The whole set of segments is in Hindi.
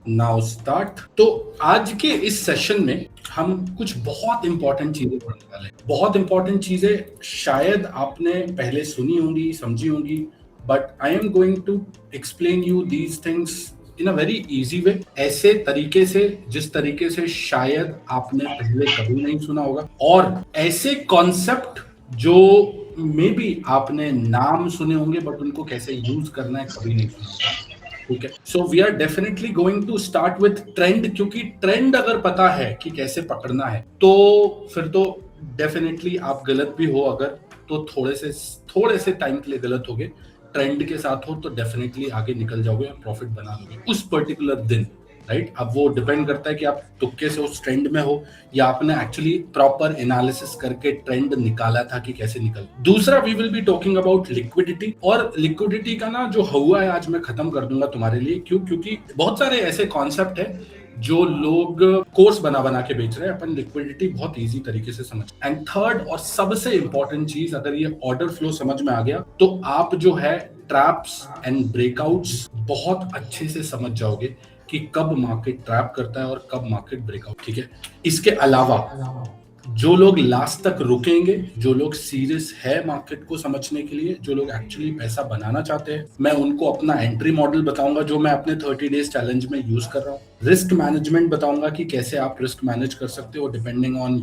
Now start. तो आज के इस सेशन में हम कुछ बहुत इंपॉर्टेंट चीजें पढ़ने वाले हैं। बहुत इंपॉर्टेंट चीजें शायद आपने पहले सुनी होंगी, समझी होंगी, but I am going to explain you these things in a very easy way, ऐसे तरीके से जिस तरीके से शायद आपने पहले कभी नहीं सुना होगा, और ऐसे कॉन्सेप्ट जो मे बी आपने नाम सुने होंगे बट उनको कैसे यूज करना है कभी नहीं सुना होगा। ठीक है, so we are definitely going to start with trend, क्योंकि ट्रेंड अगर पता है कि कैसे पकड़ना है तो फिर तो डेफिनेटली आप गलत भी हो अगर, तो थोड़े से टाइम के लिए गलत हो गए, ट्रेंड के साथ हो तो डेफिनेटली आगे निकल जाओगे और प्रॉफिट बना लोगे उस पर्टिकुलर दिन। राइट, अब वो डिपेंड करता है कि आप तुक्के से उस ट्रेंड में हो या आपने एक्चुअली प्रॉपर एनालिसिस करके ट्रेंड निकाला था कि कैसे निकल। दूसरा, we will be talking about liquidity, और लिक्विडिटी का ना जो हुआ है आज मैं खत्म कर दूंगा तुम्हारे लिए। क्यों? क्योंकि बहुत सारे ऐसे कॉन्सेप्ट है जो लोग कोर्स बना बना के बेच रहे हैं, अपन लिक्विडिटी बहुत इजी तरीके से समझ। एंड थर्ड और सबसे इंपॉर्टेंट चीज, अगर ये ऑर्डर फ्लो समझ में आ गया तो आप जो है ट्रैप्स एंड ब्रेकआउट्स बहुत अच्छे से समझ जाओगे कि कब मार्केट ट्रैप करता है और कब मार्केट ब्रेकआउट। ठीक है, इसके अलावा जो लोग लास्ट तक रुकेंगे, जो लोग सीरियस है मार्केट को समझने के लिए, जो लोग एक्चुअली पैसा बनाना चाहते हैं, मैं उनको अपना एंट्री मॉडल बताऊंगा जो मैं अपने 30 डेज चैलेंज में यूज कर रहा हूँ। रिस्क मैनेजमेंट बताऊंगा कि कैसे आप रिस्क मैनेज कर सकते हो depending on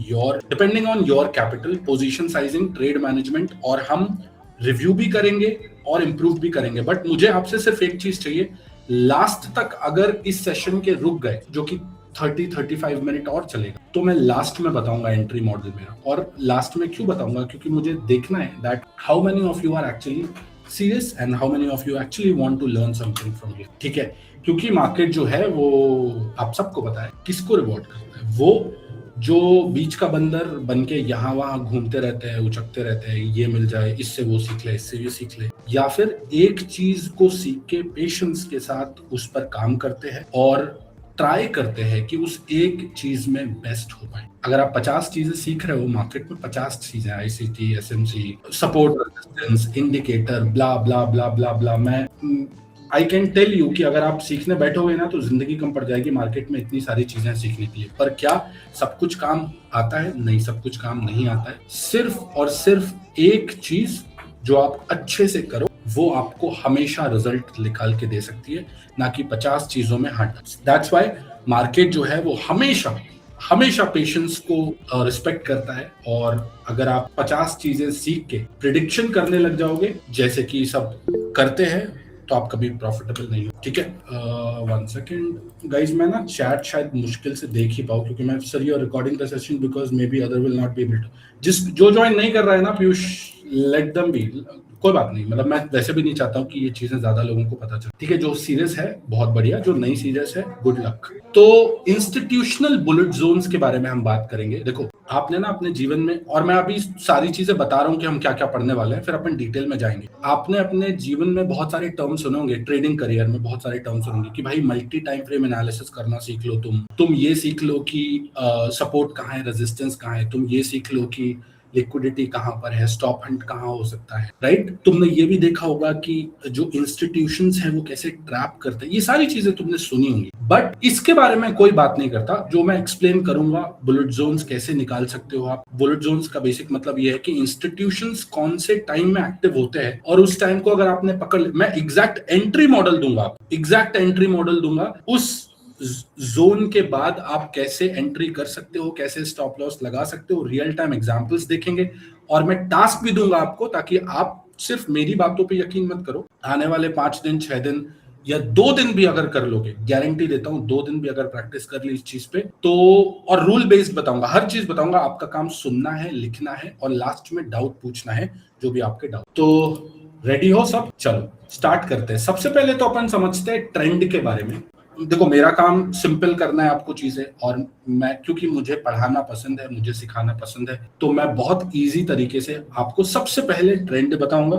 your capital, position sizing, trade management, और हम रिव्यू भी करेंगे और इंप्रूव भी करेंगे। बट मुझे आपसे सिर्फ एक चीज चाहिए, लास्ट तक अगर इस सेशन के रुक गए, जो कि 30-35 मिनट और चलेगा, तो मैं लास्ट में बताऊंगा एंट्री मॉडल मेरा। और लास्ट में क्यों बताऊंगा? क्योंकि मुझे देखना है that how many of you are actually serious and how many of you actually want to learn something from here. ठीक है, क्योंकि मार्केट जो है वो आप सबको पता है किसको रिवॉर्ड करता है। वो जो बीच का बंदर बन के यहाँ वहां घूमते रहते हैं, उचकते रहते हैं, ये मिल जाए, इससे वो सीख ले, इससे ये सीख ले, या फिर एक चीज को सीख के पेशेंस के साथ उस पर काम करते हैं और ट्राई करते हैं कि उस एक चीज में बेस्ट हो पाए। अगर आप 50 चीजें सीख रहे हो मार्केट में, 50 चीजें, ICT, SMC, support, resistance, indicator, blah blah blah blah blah, मैं आई कैन टेल यू कि अगर आप सीखने बैठोगे ना तो जिंदगी कम पड़ जाएगी मार्केट में इतनी सारी चीजें सीखने के लिए। पर क्या सब कुछ काम आता है? नहीं, सब कुछ काम नहीं आता है। सिर्फ और सिर्फ एक चीज जो आप अच्छे से करो वो आपको हमेशा रिजल्ट निकाल के दे सकती है, ना कि 50 चीजों में हार्ड। दैट्स व्हाई मार्केट जो है वो हमेशा पेशेंस को रिस्पेक्ट करता है। और अगर आप 50 चीजें सीख के प्रिडिक्शन करने लग जाओगे जैसे कि सब करते हैं, तो आप कभी प्रॉफिटेबल नहीं हो। ठीक है, 1 सेकेंड गाइज, मैं ना चैट शायद मुश्किल से देख ही पाऊँ, क्योंकि मैं sir you are recording the session because may be other will not be able to. जो ज्वाइन नहीं कर रहा है ना पीयूष, लेट देम बी, कोई बात नहीं। मतलब मैं वैसे भी नहीं चाहता हूँ कि ये चीजें ज्यादा लोगों को पता चले। ठीक है, जो सीरियस है बहुत बढ़िया, जो नहीं सीरियस है गुड लक। तो इंस्टीट्यूशनल बुलेट जोन्स के बारे में हम बात करेंगे। देखो, आपने ना अपने जीवन में, और मैं अभी सारी चीजें बता रहा हूँ कि हम क्या क्या पढ़ने वाले हैं, फिर अपन डिटेल में जाएंगे। आपने अपने जीवन में बहुत सारे टर्म सुने होंगे, ट्रेडिंग करियर में बहुत सारे टर्म सुनेंगे कि भाई मल्टी टाइम फ्रेम एनालिसिस करना सीख लो, तुम ये सीख लो कि सपोर्ट कहाँ है, रेजिस्टेंस कहाँ है, तुम ये सीख लो कि लिक्विडिटी कहाँ पर है, स्टॉप हंट कहाँ हो सकता है। राइट, तुमने ये भी देखा होगा कि जो इंस्टीट्यूशंस हैं वो कैसे ट्रैप करते हैं। ये सारी चीजें तुमने सुनी होंगी, बट इसके बारे में कोई बात नहीं करता। जो मैं एक्सप्लेन करूंगा, बुलेट जोन्स कैसे निकाल सकते हो आप। बुलेट जोन्स का बेसिक मतलब ये है कि इंस्टीट्यूशंस कौन से टाइम में एक्टिव होते हैं, और उस टाइम को अगर आपने पकड़, मैं एग्जैक्ट एंट्री मॉडल दूंगा उस जोन के बाद आप कैसे एंट्री कर सकते हो, कैसे स्टॉप लॉस लगा सकते हो, रियल टाइम एग्जांपल्स देखेंगे। और मैं टास्क भी दूंगा आपको, ताकि आप सिर्फ मेरी बातों पे यकीन मत करो, आने वाले 5 दिन, 6 दिन या 2 दिन भी अगर कर लोगे, गारंटी देता हूं 2 दिन भी अगर प्रैक्टिस कर ली इस चीज पे तो, और रूल बेस्ड बताऊंगा, हर चीज बताऊंगा। आपका काम सुनना है, लिखना है और लास्ट में डाउट पूछना है, जो भी आपके डाउट। तो रेडी हो सब? चलो स्टार्ट करते हैं। सबसे पहले तो अपन समझते हैं ट्रेंड के बारे में। देखो, मेरा काम सिंपल करना है आपको चीजें, और मैं, क्योंकि मुझे पढ़ाना पसंद है, मुझे सिखाना पसंद है, तो मैं बहुत इजी तरीके से आपको सबसे पहले ट्रेंड बताऊंगा,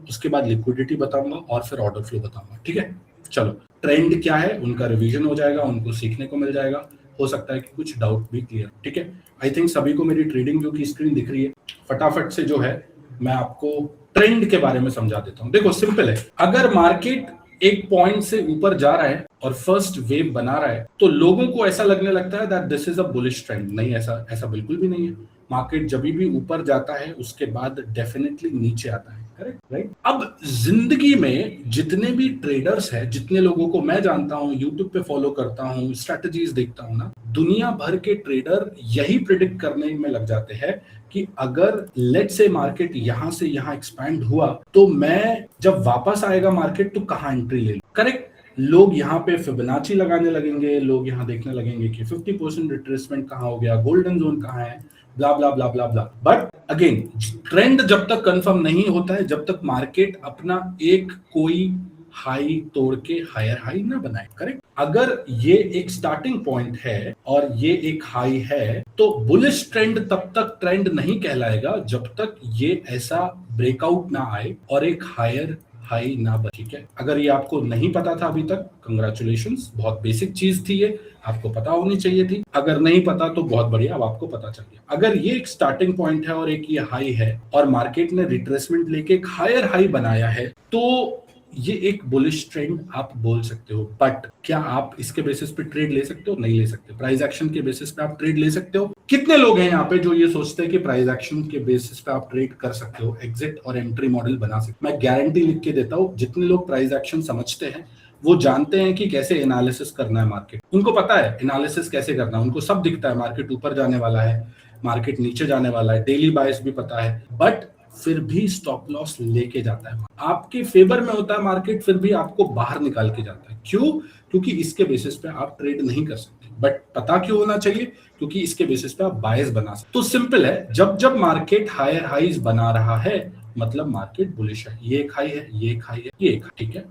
उसके बाद लिक्विडिटी बताऊंगा और फिर ऑर्डर फ्लो बताऊंगा। ठीक है, चलो। ट्रेंड क्या है उनका रिवीजन हो जाएगा, उनको सीखने को मिल जाएगा, हो सकता है कि कुछ डाउट भी क्लियर। ठीक है, आई थिंक सभी को मेरी ट्रेडिंग व्यू की स्क्रीन दिख रही है। फटाफट से जो है मैं आपको ट्रेंड के बारे में समझा देता हूं। देखो, सिंपल है, अगर मार्केट एक पॉइंट से ऊपर जा रहा है और फर्स्ट वेव बना रहा है, तो लोगों को ऐसा लगने लगता है that this is a bullish trend. नहीं, ऐसा ऐसा बिल्कुल भी नहीं है। मार्केट जब भी ऊपर जाता है उसके बाद डेफिनेटली नीचे आता है, करेक्ट, राइट। अब जिंदगी में जितने भी ट्रेडर्स हैं, जितने लोगों को मैं जानता हूं, यूट्यूब पे फॉलो करता हूं, स्ट्रेटजीज देखता हूं ना, दुनिया भर के ट्रेडर यही प्रिडिक्ट करने में लग जाते हैं कि अगर लेट्स से मार्केट यहां से यहां एक्सपैंड हुआ तो मैं जब वापस आएगा मार्केट तो कहां एंट्री ले लूं, करेक्ट। लोग यहाँ पे फिबोनाची लगाने लगेंगे, लोग यहाँ देखने लगेंगे कि 50% रिट्रेसमेंट कहाँ हो गया, गोल्डन जोन कहाँ है, ब्ला blah blah blah blah. But again, trend जब तक कंफर्म नहीं होता है, जब तक मार्केट अपना एक कोई हाई तोड़ के हायर हाई ना बनाए, करेक्ट। अगर ये एक स्टार्टिंग पॉइंट है और ये एक हाई है तो बुलिश ट्रेंड तब तक ट्रेंड नहीं कहलाएगा जब तक ये ऐसा ब्रेकआउट ना आए और एक हायर हाई ना बने, ठीक है। अगर ये आपको नहीं पता था अभी तक, कंग्रेचुलेशंस, बहुत बेसिक चीज थी ये, आपको पता होनी चाहिए थी। अगर नहीं पता तो बहुत बढ़िया, अब आपको पता चल गया। अगर ये एक स्टार्टिंग पॉइंट है और एक ये हाई है और मार्केट ने रिट्रेसमेंट लेके एक हायर हाई बनाया है तो ये एक बुलिश ट्रेंड आप बोल सकते हो। बट क्या आप इसके बेसिस पे ट्रेड ले सकते हो? नहीं ले सकते। प्राइस एक्शन के बेसिस पे आप ट्रेड ले सकते हो? कितने लोग हैं यहाँ पे जो ये सोचते हैं कि प्राइस एक्शन के बेसिस पे आप ट्रेड कर सकते हो, एग्जिट और एंट्री मॉडल बना सकते हो? मैं गारंटी लिख के देता हूँ, जितने लोग प्राइस एक्शन समझते हैं वो जानते हैं कि कैसे एनालिसिस करना है मार्केट, उनको पता है एनालिसिस कैसे करना है, उनको सब दिखता है, मार्केट ऊपर जाने वाला है, मार्केट नीचे जाने वाला है, डेली बायस भी पता है, बट फिर भी स्टॉप लॉस लेके जाता है। आपके फेवर में होता है मार्केट, फिर भी आपको बाहर निकाल के जाता है। क्यों? क्योंकि इसके बेसिस पे आप ट्रेड नहीं कर सकते। बट पता क्यों होना चाहिए? क्योंकि इसके बेसिस पे आप बायस बना सकते। तो सिंपल है, जब जब मार्केट हायर हाईज बना रहा है मतलब मार्केट बुलिश है। ये एक हाई है, ये एक हाई है, ये एक, ठीक है।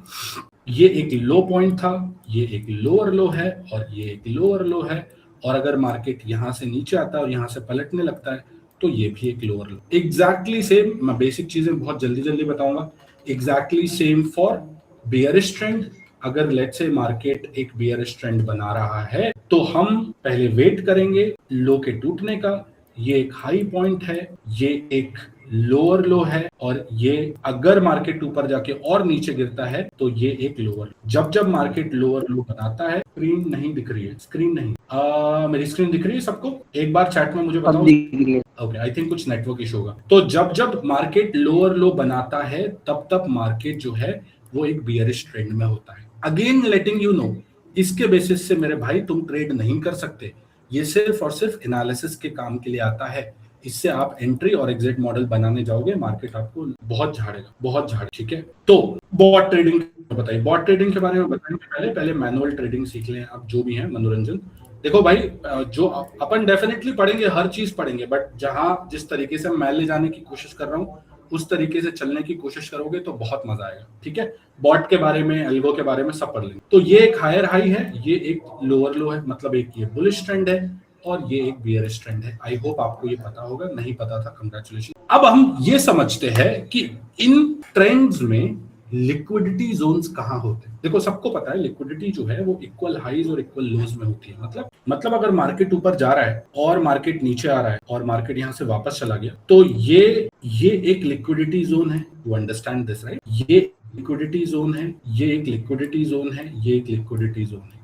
ये एक लो पॉइंट था, ये एक लोअर लो है और ये एक लोअर लो है। और अगर मार्केट यहां से नीचे आता है और यहां से पलटने लगता है तो ये भी एक लोअर लो। एग्जैक्टली सेम, मैं बेसिक चीजें बहुत जल्दी जल्दी बताऊंगा। Exactly same for bearish trend. अगर लेट्स से मार्केट एक बेयरिश ट्रेंड बना रहा है तो हम पहले वेट करेंगे लो के टूटने का। ये एक हाई पॉइंट है, ये एक लोअर लो है और ये अगर मार्केट ऊपर जाके और नीचे गिरता है तो ये एक लोअर। जब जब मार्केट लोअर लो बनाता है, स्क्रीन नहीं दिख रही है, स्क्रीन नहीं, मेरी स्क्रीन दिख रही है सबको? एक बार चैट में मुझे बताओ। ओके, आई थिंक कुछ नेटवर्क इशू होगा। तो जब जब मार्केट लोअर लो बनाता है तब तब मार्केट जो है वो एक बियरिश ट्रेंड में होता है। अगेन लेटिंग यू नो, इसके बेसिस से मेरे भाई तुम ट्रेड नहीं कर सकते। ये सिर्फ और सिर्फ एनालिसिस के काम के लिए आता है। इससे आप एंट्री और एग्जिट मॉडल बनाने जाओगे, मार्केट आपको बहुत झाड़ेगा, बहुत झाड़े, ठीक है। तो बॉट ट्रेडिंग बताइए, बॉट ट्रेडिंग के बारे में बताएंगे। पहले मैनुअल ट्रेडिंग सीख लें आप, जो भी है मनोरंजन। देखो भाई, जो अपन डेफिनेटली पढ़ेंगे, हर चीज पढ़ेंगे, बट जहां जिस तरीके से मैं ले जाने की कोशिश कर रहा हूँ उस तरीके से चलने की कोशिश करोगे तो बहुत मजा आएगा, ठीक है। बॉट के बारे में, एल्गो के बारे में सब पढ़ लेंगे। तो ये एक हायर हाई है, ये एक लोअर लो है, मतलब एक ये बुलिश ट्रेंड है और ये एक बियरिश ट्रेंड है। आई होप आपको ये पता होगा, नहीं पता था कंग्रेचुलेशन। अब हम ये समझते हैं कि इन ट्रेंड्स में लिक्विडिटी जोन्स कहां होते हैं। देखो सबको पता है लिक्विडिटी जो है वो इक्वल हाईज और इक्वल लोज में होती है। मतलब अगर मार्केट ऊपर जा रहा है और मार्केट नीचे आ रहा है और मार्केट यहां से वापस चला गया तो ये एक लिक्विडिटी जोन है। You understand this, right? ये लिक्विडिटी जोन है, ये एक लिक्विडिटी जोन है, ये एक लिक्विडिटी जोन है।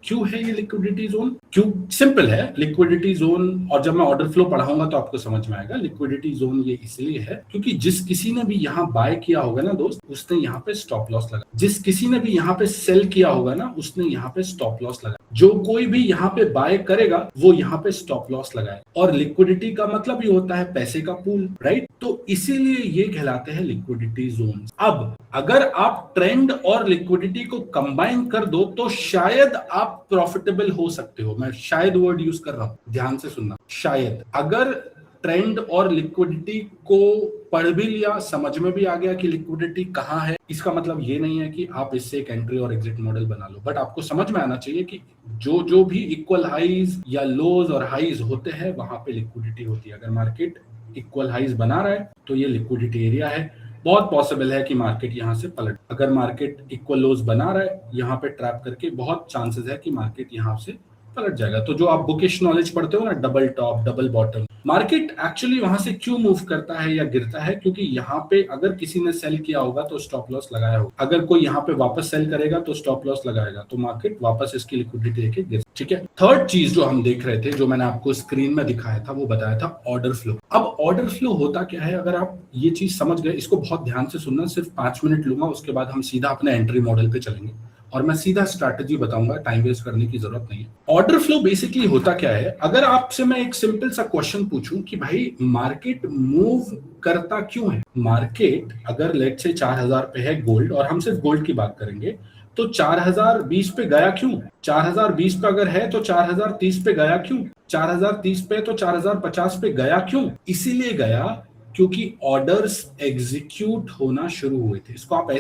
क्यों है ये लिक्विडिटी जोन? क्यों? सिंपल है, लिक्विडिटी जोन, और जब मैं ऑर्डर फ्लो पढ़ाऊंगा तो आपको समझ में आएगा। लिक्विडिटी जोन ये इसलिए है क्योंकि जिस किसी ने भी यहाँ बाय किया होगा ना दोस्त, उसने यहाँ पे स्टॉप लॉस लगा। जिस किसी ने भी यहाँ पे सेल किया होगा ना, उसने यहाँ पे स्टॉप लॉस लगा। जो कोई भी यहाँ पे बाय करेगा वो यहाँ पे स्टॉप लॉस लगाए। और लिक्विडिटी का मतलब ये होता है पैसे का पूल, राइट? तो इसीलिए ये कहलाते हैं लिक्विडिटी जोन। अब अगर आप ट्रेंड और लिक्विडिटी को कंबाइन कर दो तो शायद आप प्रॉफिटेबल हो सकते हो। मैं शायद वर्ड यूज कर रहा हूं, ध्यान से सुनना। शायद अगर ट्रेंड और लिक्विडिटी को पढ़ भी लिया, समझ में भी आ गया कि लिक्विडिटी कहां है, इसका मतलब ये नहीं है कि आप इससे एक एंट्री और एग्जिट मॉडल बना लो। बट आपको समझ में आना चाहिए कि जो भी इक्वल हाईज या लोज और हाईज होते हैं वहां पे लिक्विडिटी होती है। अगर मार्केट इक्वल हाईज बना रहा है तो ये लिक्विडिटी एरिया है। बहुत पॉसिबल है कि मार्केट यहां से पलट। अगर मार्केट इक्वल लोज बना रहा है यहाँ पे ट्रैप करके, बहुत चांसेस है कि मार्केट यहां से पलट जाएगा। तो जो आप बुकिश नॉलेज पढ़ते हो ना, double top double bottom, market actually वहां से क्यों मूव करता है या गिरता है, क्योंकि यहाँ पे अगर किसी ने सेल किया होगा तो स्टॉप लॉस लगाया होगा, अगर कोई यहाँ पे वापस सेल करेगा तो स्टॉप लॉस लगाएगा, तो मार्केट वापस इसकी लिक्विडिटी लेके गिर। ठीक है, थर्ड चीज जो हम देख रहे थे, जो मैंने आपको स्क्रीन में दिखाया था, वो बताया था ऑर्डर फ्लो। अब ऑर्डर फ्लो होता क्या है, अगर आप ये चीज समझ गए, इसको बहुत ध्यान से सुनना, सिर्फ 5 मिनट लूंगा, उसके बाद हम सीधा अपने एंट्री मॉडल पे चलेंगे और मैं सीधा स्ट्रैटेजी बताऊंगा, टाइम वेस्ट करने की जरूरत नहीं है। ऑर्डर फ्लो बेसिकली होता क्या है, अगर आपसे मैं एक सिंपल सा क्वेश्चन पूछूं कि भाई मार्केट मूव करता क्यों है, मार्केट अगर लेट से 4000 पे है गोल्ड, और हम सिर्फ गोल्ड की बात करेंगे, तो 4020 पे गया क्यों, 4020 पे अगर है तो 4030 पे गया क्यों, 4030 पे तो 4050 पे गया क्यों, इसीलिए गया क्योंकि ऑर्डर्स एग्जीक्यूट होना शुरू हुए थे। इसको आप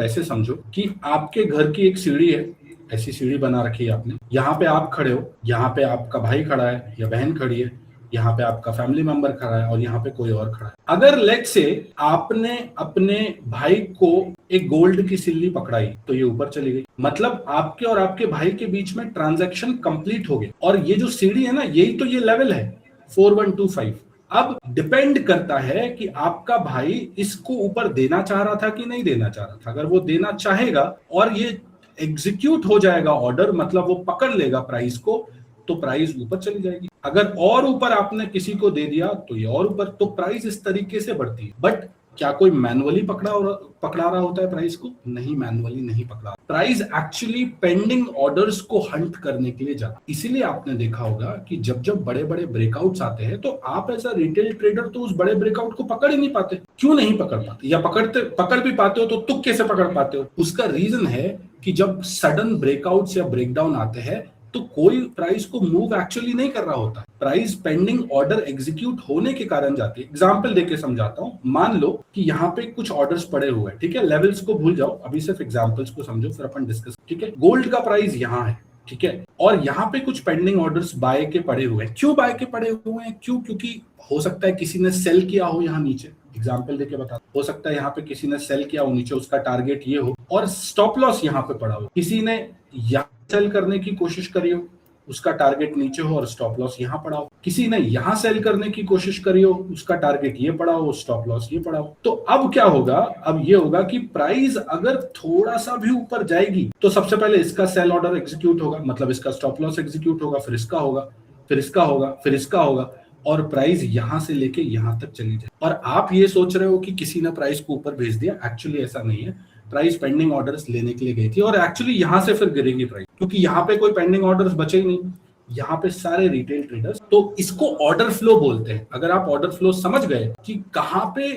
ऐसे समझो कि आपके घर की एक सीढ़ी है, ऐसी सीढ़ी बना रखी है आपने, यहाँ पे आप खड़े हो, यहाँ पे आपका भाई खड़ा है या बहन खड़ी है, यहाँ पे आपका फैमिली मेंबर खड़ा है और यहाँ पे कोई और खड़ा है। अगर लेट से आपने अपने भाई को एक गोल्ड की सिल्ली पकड़ाई तो ये ऊपर चली गई, मतलब आपके और आपके भाई के बीच में ट्रांजैक्शन कंप्लीट हो गया। और ये जो सीढ़ी है ना, यही तो ये लेवल है 4125। अब डिपेंड करता है कि आपका भाई इसको ऊपर देना चाह रहा था कि नहीं देना चाह रहा था। अगर वो देना चाहेगा और ये एग्जीक्यूट हो जाएगा ऑर्डर, मतलब वो पकड़ लेगा प्राइस को, तो प्राइस ऊपर चली जाएगी। अगर और ऊपर आपने किसी को दे दिया तो ये और ऊपर, तो प्राइस इस तरीके से बढ़ती है। बट क्या कोई मैनुअली पकड़ा रहा होता है प्राइस को? नहीं, मैनुअली नहीं पकड़ा। प्राइस एक्चुअली पेंडिंग ऑर्डर्स को हंट करने के लिए जाता। इसीलिए आपने देखा होगा कि जब जब बड़े बड़े ब्रेकआउट्स आते हैं तो आप एज अ रिटेल ट्रेडर तो उस बड़े ब्रेकआउट को पकड़ ही नहीं पाते। क्यों नहीं पकड़ पाते, या पकड़ भी पाते हो तो तुक्के से पकड़ पाते हो? उसका रीजन है कि जब सडन ब्रेकआउट्स या ब्रेकडाउन आते हैं तो कोई प्राइस को मूव एक्चुअली नहीं कर रहा होता, प्राइस पेंडिंग ऑर्डर एग्जीक्यूट होने के कारण जाती है। एग्जांपल देके समझाता हूं, मान लो कि यहाँ पे कुछ ऑर्डर्स पड़े हुए हैं, ठीक है, लेवल्स को भूल जाओ, अभी सिर्फ एग्जांपल्स को समझो, फिर अपन डिस्कस। ठीक है, गोल्ड का प्राइस यहाँ है, ठीक है, और यहाँ पे कुछ पेंडिंग ऑर्डर्स बाय के पड़े हुए हैं। क्यों बाय के पड़े हुए हैं? क्यों? क्योंकि हो सकता है किसी ने सेल किया हो यहाँ नीचे, एग्जाम्पल देके बता, हो सकता है यहाँ पे किसी ने सेल किया हो नीचे, उसका टारगेट ये हो और स्टॉप लॉस यहाँ पे पड़ा हो, किसी ने यहाँ सेल करने की कोशिश करी हो, उसका टारगेट नीचे हो और स्टॉप लॉस यहाँ पड़ा हो, किसी ने यहाँ सेल करने की कोशिश करी हो, उसका टारगेट ये पड़ा हो, स्टॉप लॉस ये पड़ा हो। तो अब क्या होगा, अब ये होगा कि प्राइस अगर थोड़ा सा भी ऊपर जाएगी तो सबसे पहले इसका सेल ऑर्डर एग्जीक्यूट होगा, मतलब इसका स्टॉप लॉस एग्जीक्यूट होगा, फिर इसका होगा, फिर इसका होगा, फिर इसका होगा, और प्राइस यहां से लेके यहां तक चली जाए। और आप ये सोच रहे हो कि किसी ने प्राइस को ऊपर भेज दिया, एक्चुअली ऐसा नहीं है। प्राइस पेंडिंग ऑर्डर्स लेने के लिए गई थी और एक्चुअली यहां से फिर गिरेगी प्राइस, क्योंकि यहाँ पे कोई पेंडिंग ऑर्डर्स बचे ही नहीं, यहाँ पे सारे रिटेल ट्रेडर्स। तो इसको ऑर्डर फ्लो बोलते हैं। अगर आप ऑर्डर फ्लो समझ गए कि कहाँ पे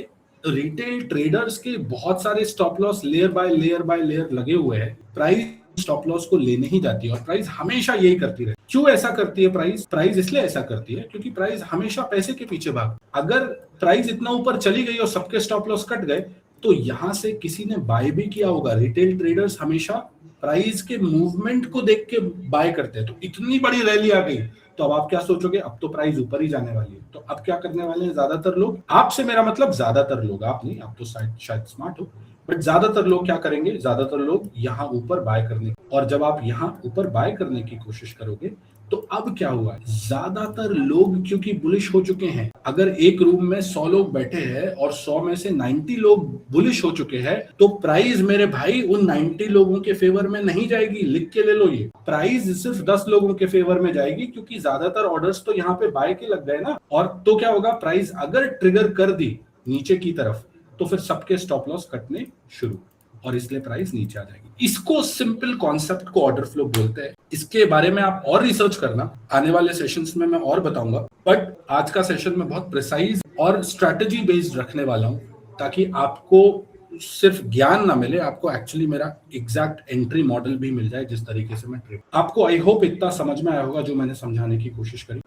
रिटेल ट्रेडर्स के बहुत सारे stop loss layer by layer लगे हुए हैं, प्राइस स्टॉप लॉस को लेने ही जाती है और प्राइस हमेशा यही करती रहे। क्यों ऐसा करती है प्राइस इसलिए ऐसा करती है क्योंकि प्राइस हमेशा पैसे के पीछे भाग। अगर प्राइस इतना ऊपर चली गई और सबके स्टॉप लॉस कट गए तो यहां से किसी ने बाय भी किया होगा। रिटेल ट्रेडर्स हमेशा प्राइस के मूवमेंट को देख के बाय करते हैं। तो इतनी बड़ी रैली आ गई तो अब आप क्या सोचोगे, अब तो प्राइस ऊपर ही जाने वाली है। तो अब क्या करने वाले हैं ज्यादातर लोग, आपसे मेरा मतलब ज्यादातर लोग, आप नहीं, आप तो शायद स्मार्ट हो, बट ज्यादातर लोग क्या करेंगे, ज्यादातर लोग यहाँ ऊपर बाय करने, और जब आप यहाँ ऊपर बाय करने की कोशिश करोगे तो अब क्या हुआ, ज्यादातर लोग क्योंकि बुलिश हो चुके हैं। अगर एक रूम में 100 लोग बैठे हैं और 100 में से 90 लोग बुलिश हो चुके हैं, तो प्राइस मेरे भाई उन 90 लोगों के फेवर में नहीं जाएगी। लिख के ले लो, ये प्राइस सिर्फ 10 लोगों के फेवर में जाएगी, क्योंकि ज्यादातर ऑर्डर्स तो यहाँ पे बाय के लग गए ना। और तो क्या होगा, प्राइस अगर ट्रिगर कर दी नीचे की तरफ तो फिर सबके स्टॉप लॉस कटने शुरू, और इसलिए प्राइस नीचे आ जाएगी। इसको सिंपल कॉन्सेप्ट को ऑर्डर फ्लो बोलते हैं। इसके बारे में आप और रिसर्च करना, आने वाले सेशंस में मैं और बताऊंगा, बट आज का सेशन में बहुत प्रिसाइज और स्ट्रेटजी बेस्ड रखने वाला हूं, ताकि आपको सिर्फ ज्ञान ना मिले, आपको एक्चुअली मेरा एग्जैक्ट एंट्री मॉडल भी मिल जाए, जिस तरीके से मैं ट्रेड। आपको आई होप इतना समझ में आया होगा जो मैंने समझाने की कोशिश करी।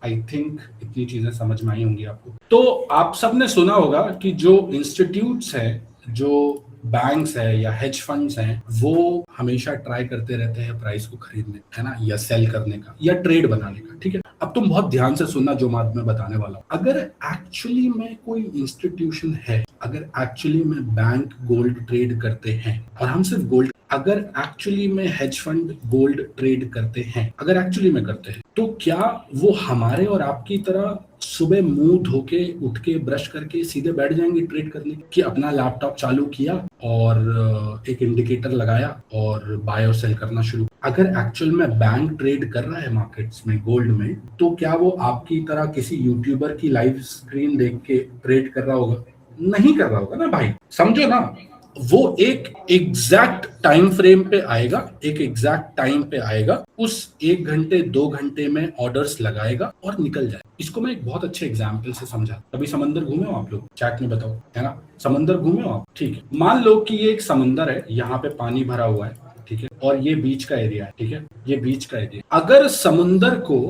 आई थिंक इतनी चीजें समझ में आई होंगी आपको। तो आप सबने सुना होगा कि जो इंस्टीट्यूट्स हैं, जो बैंक्स है या हेज फंड्स हैं, वो हमेशा ट्राई करते रहते हैं प्राइस को खरीदने, है ना, या सेल करने का या ट्रेड बनाने का, ठीक है। अब तुम बहुत ध्यान से सुनना जो बात मैं बताने वाला हूँ। अगर एक्चुअली में कोई इंस्टीट्यूशन है, अगर एक्चुअली में बैंक गोल्ड ट्रेड करते हैं, और हम सिर्फ गोल्ड, अगर एक्चुअली में हेज फंड गोल्ड ट्रेड करते हैं, अगर एक्चुअली में करते हैं, तो क्या वो हमारे और आपकी तरह सुबह मुंह धोके उठ के ब्रश करके सीधे बैठ जाएंगे ट्रेड करने कि अपना लैपटॉप चालू किया और एक इंडिकेटर लगाया और बाय और सेल करना शुरू? अगर एक्चुअल में बैंक ट्रेड कर रहा है मार्केट्स में गोल्ड में, तो क्या वो आपकी तरह किसी यूट्यूबर की लाइव स्क्रीन देख के ट्रेड कर रहा होगा? नहीं कर रहा होगा ना भाई, समझो ना। वो एक एग्जैक्ट टाइम फ्रेम पे आएगा, एक एग्जैक्ट टाइम पे आएगा, उस 1 घंटे 2 घंटे में ऑर्डर्स लगाएगा और निकल जाए। इसको मैं एक बहुत अच्छे एग्जाम्पल से समझा। कभी समंदर घूमे हो आप लोग? चैट में बताओ, है ना? समंदर घूमे हो आप? ठीक है, मान लो कि ये एक समंदर है, यहाँ पे पानी भरा हुआ है, ठीक है, और ये बीच का एरिया है, ठीक है, ये बीच का एरिया। अगर समुंदर को,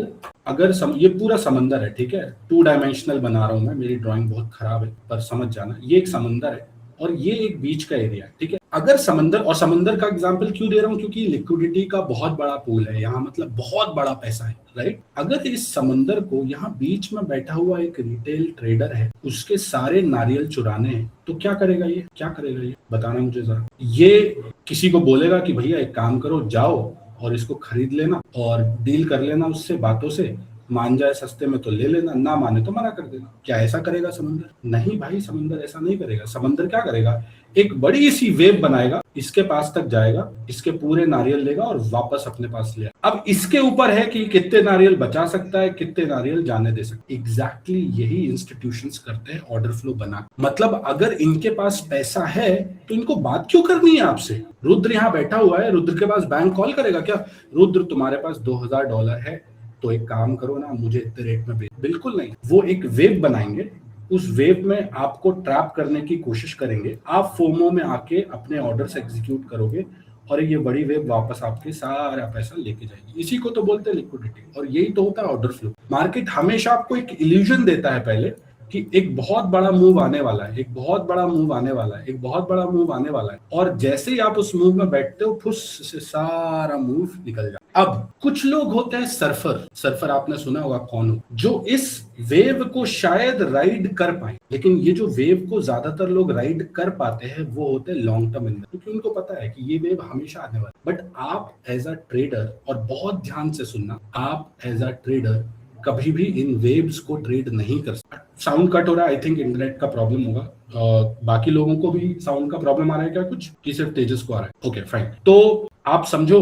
ये पूरा समंदर है, ठीक है, 2 डायमेंशनल बना रहा हूं मैं, मेरी ड्राइंग बहुत खराब है पर समझ जाना, ये एक समंदर है और ये एक बीच का एरिया है, ठीक है। अगर समंदर, और समंदर का एग्जांपल क्यों दे रहा हूं? क्योंकि लिक्विडिटी का बहुत बड़ा पूल है यहाँ, मतलब बहुत बड़ा पैसा है, राइट। अगर इस समंदर को, यहाँ बीच में बैठा हुआ एक रिटेल ट्रेडर है, उसके सारे नारियल चुराने हैं, तो क्या करेगा ये? क्या करेगा ये? बताना मुझे जरा। ये किसी को बोलेगा कि भैया एक काम करो, जाओ और इसको खरीद लेना और डील कर लेना उससे बातों से, मान जाए सस्ते में तो ले लेना, ना माने तो मना कर देना। क्या ऐसा करेगा समंदर? नहीं भाई, समंदर ऐसा नहीं करेगा। समंदर क्या करेगा? एक बड़ी सी वेव बनाएगा, इसके पास तक जाएगा, इसके पूरे नारियल लेगा और वापस अपने पास ले। अब इसके ऊपर है कि कितने नारियल बचा सकता है, कितने नारियल जाने दे सकता है। एग्जैक्टली यही इंस्टीट्यूशंस करते हैं ऑर्डर फ्लो बना। मतलब अगर इनके पास पैसा है तो इनको बात क्यों करनी है आपसे? रुद्र यहाँ बैठा हुआ है, रुद्र के पास बैंक कॉल करेगा क्या? रुद्र तुम्हारे पास $2000 है, तो एक काम करो ना, मुझे इतने रेट में बेच। बिल्कुल नहीं। वो एक वेव बनाएंगे, उस वेव में आपको ट्रैप करने की कोशिश करेंगे, आप फोमो में आके अपने ऑर्डर्स एग्जीक्यूट करोगे और ये बड़ी वेव वापस आपके सारा पैसा लेके जाएगी। इसी को तो बोलते हैं लिक्विडिटी, और यही तो होता है ऑर्डर फ्लो। मार्केट हमेशा आपको एक इल्यूजन देता है पहले कि एक बहुत बड़ा मूव आने वाला है, एक बहुत बड़ा मूव आने वाला है, एक बहुत बड़ा मूव आने वाला है, और जैसे ही आप उस मूव में बैठते हो, फुस से सारा मूव निकल जाता है। अब कुछ लोग होते हैं सर्फर। सर्फर आपने सुना होगा कौन हो? जो इस वेव को शायद राइड कर पाए, लेकिन ये जो वेव को ज्यादातर लोग राइड कर पाते हैं वो होते हैं लॉन्ग टर्म इन्वेस्टर, क्योंकि उनको पता है कि ये वेव हमेशा आने वाला है। बट आप एज अ ट्रेडर, और बहुत ध्यान से सुनना, आप एज अ ट्रेडर कभी भी इन वेव्स को ट्रेड नहीं कर सकते। साउंड कट हो रहा है, आई थिंक इंटरनेट का प्रॉब्लम होगा। बाकी लोगों को भी साउंड का प्रॉब्लम आ रहा है क्या कुछ, कि सिर्फ तेजस को आ रहा है? Okay fine. तो आप समझो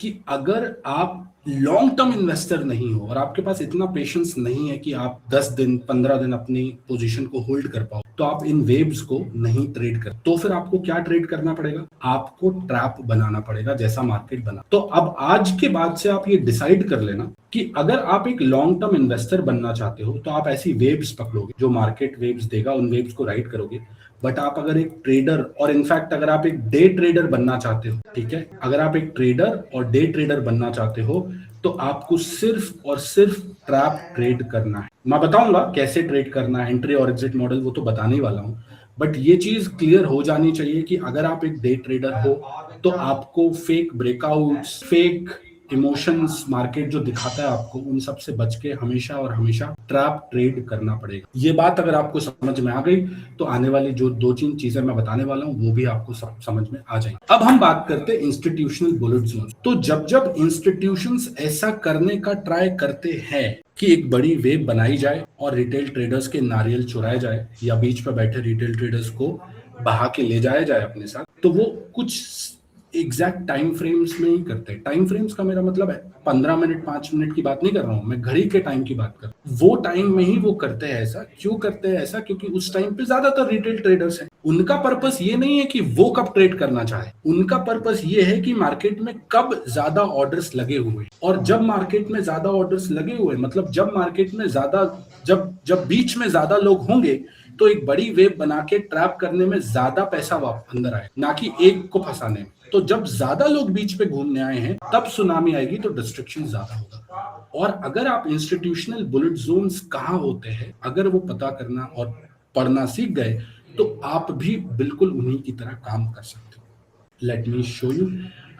कि अगर आप लॉन्ग टर्म इन्वेस्टर नहीं हो और आपके पास इतना पेशेंस नहीं है कि आप 10 दिन 15 दिन अपनी पोजीशन को होल्ड कर पाओ, तो आप इन वेव्स को नहीं ट्रेड कर, तो फिर आपको क्या ट्रेड करना पड़ेगा? आपको ट्रैप बनाना पड़ेगा, जैसा मार्केट बना। तो अब आज के बाद से आप ये डिसाइड कर लेना कि अगर आप एक लॉन्ग टर्म इन्वेस्टर बनना चाहते हो तो आप ऐसी वेव्स पकड़ोगे, जो मार्केट वेव्स देगा, उन वेव्स को राइड करोगे। बट आप अगर एक ट्रेडर, और इनफैक्ट अगर आप एक डे ट्रेडर बनना चाहते हो, ठीक है, अगर आप एक ट्रेडर और डे ट्रेडर बनना चाहते हो, तो आपको सिर्फ और सिर्फ ट्रैप ट्रेड करना है। मैं बताऊंगा कैसे ट्रेड करना है, एंट्री और एग्जिट मॉडल, वो तो बताने ही वाला हूं। बट ये चीज क्लियर हो जानी चाहिए कि अगर आप एक डे ट्रेडर हो तो आपको fake breakouts, fake emotions market जो दिखाता है आपको, उन सब से बच के हमेशा और हमेशा ट्रैप ट्रेड करना पड़ेगा। ये बात अगर आपको समझ में आ गई तो आने वाली जो 2-3 चीजें मैं बताने वाला हूं वो भी आपको सब समझ में आ जाएंगी। अब हम बात करते हैं इंस्टीट्यूशनल बुलेट जोन। तो जब जब इंस्टीट्यूशंस ऐसा करने का ट्राई करते हैं कि एक बड़ी वेव बनाई जाए और रिटेल ट्रेडर्स के नारियल चुराए जाए, या बीच पर बैठे रिटेल ट्रेडर्स को बहा के ले जाया जाए अपने साथ, तो वो कुछ एग्जैक्ट टाइम फ्रेम्स में ही करते हैं। टाइम फ्रेम्स का मेरा मतलब है 15 मिनट 5 मिनट की बात नहीं कर रहा हूं मैं, घड़ी के टाइम की बात कर रहा हूं। वो टाइम में ही वो करते हैं ऐसा। क्यों करते हैं ऐसा? क्योंकि उस टाइम पे ज्यादातर रिटेल ट्रेडर्स हैं। उनका पर्पस ये नहीं है कि वो कब ट्रेड करना चाहे, उनका पर्पस ये है कि मार्केट में कब ज्यादा ऑर्डर्स लगे हुए, और जब मार्केट में ज्यादा ऑर्डर्स लगे हुए, मतलब जब मार्केट में ज्यादा, जब बीच में ज्यादा लोग होंगे, तो एक बड़ी वेव बना के ट्रैप करने में ज्यादा पैसा अंदर आए, ना कि एक को फंसाने में। तो जब ज्यादा लोग बीच पे घूमने आए हैं तब सुनामी आएगी, तो डिस्ट्रक्शन ज्यादा होगा। और अगर आप इंस्टीट्यूशनल बुलेट जोन्स कहाँ होते हैं, अगर वो पता करना और पढ़ना सीख गए, तो आप भी बिल्कुल उन्हीं की तरह काम कर सकते हो। Let me show you.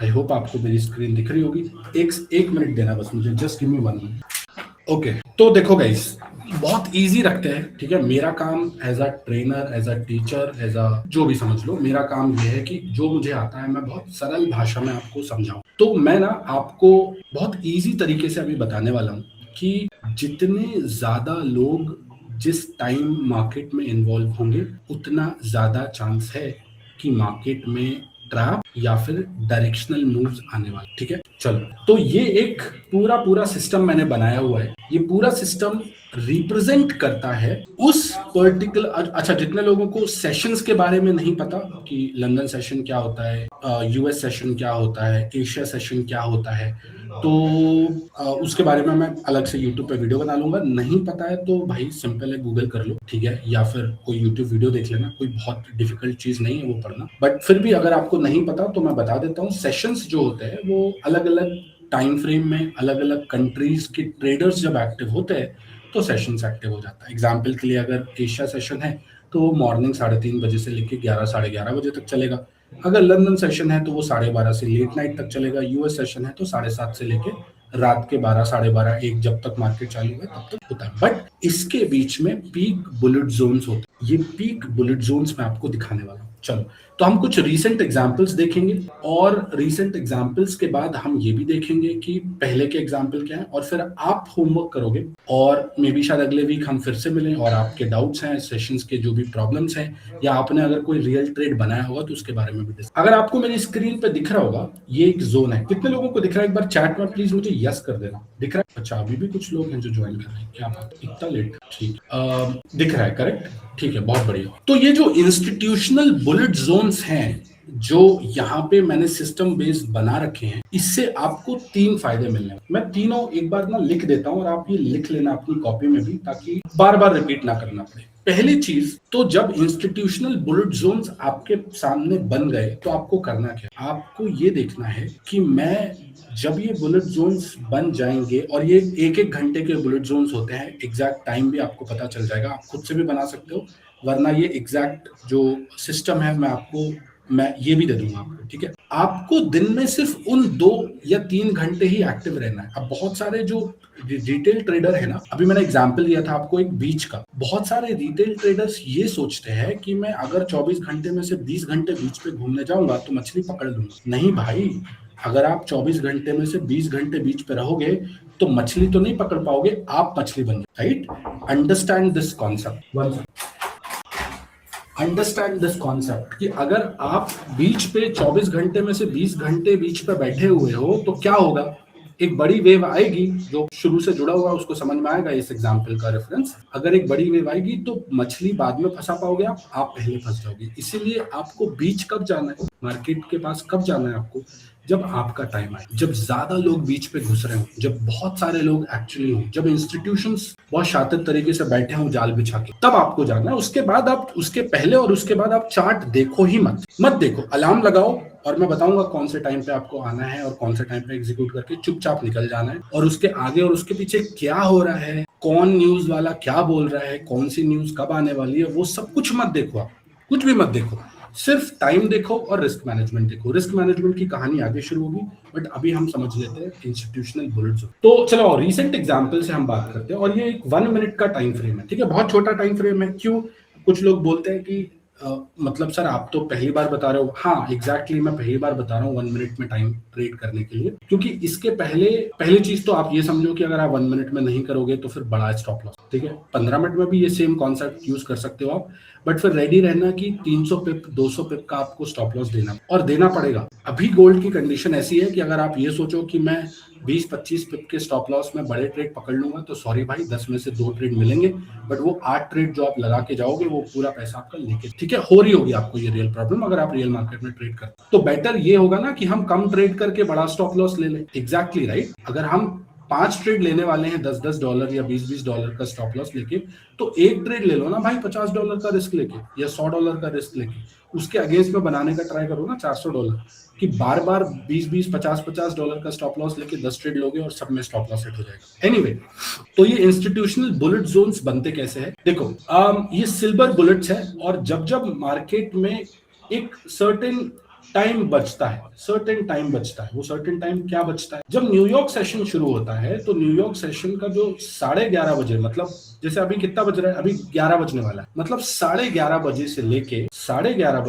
I hope आपको मेरी स्क्रीन दिख रही होगी। एक मिनट देना बस मुझे, just give me 1 minute. Okay, तो देखो गाइस, बहुत इजी रखते हैं, ठीक है। मेरा काम as a trainer, as a teacher, as a जो भी समझ लो, मेरा काम ये है कि जो मुझे आता है मैं बहुत सरल भाषा में आपको समझाऊं। तो मैं ना आपको बहुत इजी तरीके से अभी बताने वाला हूं कि जितने ज्यादा लोग जिस टाइम मार्केट में इन्वॉल्व होंगे, उतना ज्यादा चांस है कि मार्केट में ट्रैप या फिर डायरेक्शनल मूव्स आने वाले, ठीक है। चलो, तो ये एक पूरा पूरा सिस्टम मैंने बनाया हुआ है। ये पूरा सिस्टम रिप्रेजेंट करता है उस पर्टिकुलर, अच्छा, जितने लोगों को सेशंस के बारे में नहीं पता कि लंदन सेशन क्या होता है, यूएस सेशन क्या होता है, एशिया सेशन क्या होता है, तो उसके बारे में मैं अलग से यूट्यूब पे वीडियो बना लूंगा। नहीं पता है तो भाई सिंपल है, गूगल कर लो, ठीक है, या फिर कोई यूट्यूब वीडियो देख लेना, कोई बहुत डिफिकल्ट चीज नहीं है वो पढ़ना। बट फिर भी अगर आपको नहीं पता तो मैं बता देता हूँ। सेशंस जो होते हैं वो अलग अलग टाइम फ्रेम में अलग अलग कंट्रीज के ट्रेडर्स जब एक्टिव होते हैं तो सेशंस एक्टिव हो जाता है। एग्जाम्पल के लिए अगर एशिया सेशन है तो वो मॉर्निंग 3:30 बजे से लेकर 11 11:30 बजे तक चलेगा। अगर लंदन सेशन है तो वो 12:30 से लेट नाइट तक चलेगा। यूएस सेशन है तो 7:30 से लेकर रात के 12 12:30 1 जब तक मार्केट चालू है तब तक होता है। बट इसके बीच में पीक बुलेट जोन्स होते हैं। ये पीक बुलेट जोन्स मैं आपको दिखाने वाला हूँ। चलो, तो हम कुछ रीसेंट एग्जांपल्स देखेंगे और रीसेंट एग्जांपल्स के बाद हम ये भी देखेंगे कि पहले के एग्जांपल क्या है, और फिर आप होमवर्क करोगे और मे बी शायद अगले वीक हम फिर से मिलें और आपके डाउट्स हैं, सेशंस के जो भी प्रॉब्लम्स हैं, या आपने अगर कोई रियल ट्रेड बनाया होगा तो उसके बारे में भी अगर आपको मेरी स्क्रीन पे दिख रहा होगा, ये एक जोन है। कितने लोगों को दिख रहा है? एक बार चैट में प्लीज मुझे यस कर देना। दिख रहा है? अच्छा, अभी भी कुछ लोग हैं जो ज्वाइन कर रहे हैं। क्या बात, इतना लेट? ठीक, दिख रहा है, करेक्ट, ठीक है, बहुत बढ़िया। तो ये जो इंस्टीट्यूशनल बुलेट जोन्स हैं जो यहाँ पे मैंने सिस्टम बेस्ड बना रखे हैं, इससे आपको 3 फायदे मिलने हैं। मैं तीनों एक बार ना लिख देता हूं और आप ये लिख लेना अपनी कॉपी में भी, ताकि बार बार रिपीट ना करना पड़े। पहली चीज तो, जब इंस्टीट्यूशनल बुलेट जोन्स आपके सामने बन गए तो आपको करना क्या? आपको ये देखना है कि मैं जब ये बुलेट जोन्स बन जाएंगे, और ये 1-1 घंटे के बुलेट जोन्स होते हैं, एग्जैक्ट टाइम भी आपको पता चल जाएगा, आप खुद से भी बना सकते हो, वरना ये एग्जैक्ट जो सिस्टम है मैं ये भी दे दूंगा आपको, ठीक है। आपको दिन में सिर्फ उन 2 या 3 घंटे ही एक्टिव रहना है। अब बहुत सारे जो रिटेल ट्रेडर है ना, अभी मैंने एग्जांपल दिया था आपको एक बीच का, बहुत सारे रिटेल ट्रेडर्स ये सोचते हैं कि मैं अगर 24 घंटे में से 20 घंटे बीच पे घूमने जाऊंगा तो मछली पकड़ लूंगा। नहीं भाई, अगर आप 24 घंटे में से 20 घंटे बीच पे रहोगे तो मछली तो नहीं पकड़ पाओगे, आप मछली बन जाओगे, right. Understand this concept, understand this concept कि अगर आप बीच पे 24 घंटे में से 20 घंटे बीच पे बैठे हुए हो तो क्या होगा, एक बड़ी वेव आएगी। जो शुरू से जुड़ा हुआ है उसको समझ में आएगा इस एग्जांपल का रेफरेंस। अगर एक बड़ी वेव आएगी तो मछली बाद में फंसा पाओगे, आप पहले फंस जाओगे। इसीलिए आपको बीच कब जाना है, मार्केट के पास कब जाना है आपको? जब आपका टाइम आए, जब ज्यादा लोग बीच पे घुस रहे हो, जब बहुत सारे लोग एक्चुअली हो, जब इंस्टीट्यूशंस बहुत शातिर तरीके से बैठे हो जाल बिछा के, तब आपको जाना है। उसके बाद आप, उसके पहले और उसके बाद आप चार्ट देखो ही मत देखो। अलार्म लगाओ और मैं बताऊंगा कौन से टाइम पे आपको आना है और कौन से टाइम पे एग्जीक्यूट करके चुपचाप निकल जाना है। और उसके आगे और उसके पीछे क्या हो रहा है, कौन न्यूज वाला क्या बोल रहा है, कौन सी न्यूज कब आने वाली है, वो सब कुछ मत देखो। आप कुछ भी मत देखो, सिर्फ टाइम देखो और रिस्क मैनेजमेंट देखो। रिस्क मैनेजमेंट की कहानी आगे शुरू होगी, बट अभी हम समझ लेते हैं इंस्टीट्यूशनल बुलेट जोन। तो चलो रीसेंट एग्जांपल से हम बात करते हैं, और ये एक 1 मिनट का टाइम फ्रेम है, ठीक है, बहुत छोटा टाइम फ्रेम है। क्यों? कुछ लोग बोलते हैं कि मतलब सर आप तो पहली बार बता रहे हो। हाँ एग्जैक्टली, मैं पहली बार बता रहा हूँ 1 मिनट में टाइम ट्रेड करने के लिए, क्योंकि इसके पहली चीज तो आप ये समझो कि अगर आप 1 मिनट में नहीं करोगे तो फिर बड़ा स्टॉप लॉस, ठीक है। 15 मिनट में भी ये सेम कॉन्सेप्ट यूज कर सकते हो आप, बट फिर रेडी रहना कि 300 पिप 200 पिप का आपको स्टॉप लॉस देना और देना पड़ेगा। अभी गोल्ड की कंडीशन ऐसी है कि अगर आप ये सोचो कि मैं 20-25 पिप के स्टॉप लॉस में बड़े ट्रेड पकड़ लूंगा, तो सॉरी भाई, 10 में से 2 ट्रेड मिलेंगे, बट वो 8 ट्रेड जो आप लगा के जाओगे वो पूरा पैसा आपका लेके, ठीक है। हो रही होगी आपको ये रियल प्रॉब्लम अगर आप रियल मार्केट में ट्रेड करते, तो बेटर ये होगा ना कि हम कम ट्रेड करके बड़ा स्टॉप लॉस ले लें। Exactly right. अगर हम 5 ट्रेड लेने वाले हैं $10 या $20 का स्टॉप लॉस लेके, तो एक ट्रेड ले लो ना भाई $50 का रिस्क लेके या $100 का रिस्क लेके, उसके अगेंस्ट में बनाने का ट्राई करो ना $400, कि बार बार 20-20 $50-50 का स्टॉप लॉस लेके 10 ट्रेड लोगे और सब में स्टॉप लॉस हिट हो जाएगा। एनीवे, तो ये इंस्टीट्यूशनल बुलेट जोन्स बनते कैसे हैं? देखो, ये सिल्वर बुलेट्स है, और जब जब मार्केट में एक सर्टेन टाइम बचता है, सर्टेन टाइम बचता है। वो सर्टेन टाइम क्या बचता है? जब न्यूयॉर्क सेशन शुरू होता है तो न्यूयॉर्क सेशन का जो 11:30 बजे, मतलब जैसे अभी कितना बज रहा है, अभी 11 बजने वाला है, मतलब 11:30 बजे से लेके 12:30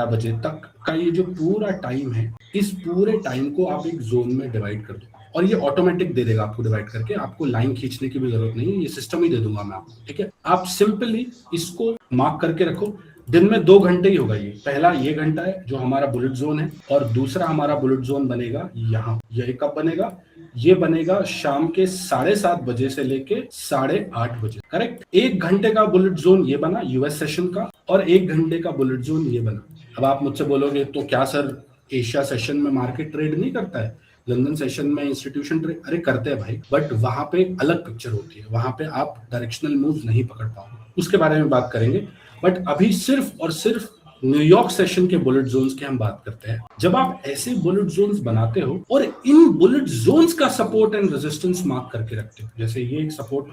बजे तक का ये जो पूरा टाइम है, इस पूरे टाइम को आप एक जोन में डिवाइड कर दो और ये ऑटोमेटिक दे देगा आपको डिवाइड करके, आपको लाइन खींचने की भी जरूरत नहीं है, ये सिस्टम ही दे दूंगा मैं आपको, ठीक है। आप सिंपली इसको मार्क करके रखो, दिन में 2 घंटे ही होगा ये। पहला ये घंटा है जो हमारा बुलेट जोन है, और दूसरा हमारा बुलेट जोन बनेगा यहाँ। ये कब बनेगा? ये बनेगा शाम के 7:30 बजे से लेके 8:30 बजे, करेक्ट। 1 घंटे का बुलेट जोन ये बना यूएस सेशन का, और 1 घंटे का बुलेट जोन ये बना। अब आप मुझसे बोलोगे तो क्या सर एशिया सेशन में मार्केट ट्रेड नहीं करता है, लंदन सेशन में इंस्टीट्यूशन ट्रेड? अरे करते हैं भाई, बट वहां पे अलग पिक्चर होती है, वहां पे आप डायरेक्शनल मूव नहीं पकड़ पाओगे, उसके बारे में बात करेंगे। बट अभी सिर्फ और सिर्फ न्यूयॉर्क सेशन के बुलेट जोन्स की हम बात करते हैं। जब आप ऐसे बुलेट जोन्स बनाते हो और इन बुलेट जोन्स का सपोर्ट एंड रेजिस्टेंस मार्क करके रखते हो, जैसे ये एक सपोर्ट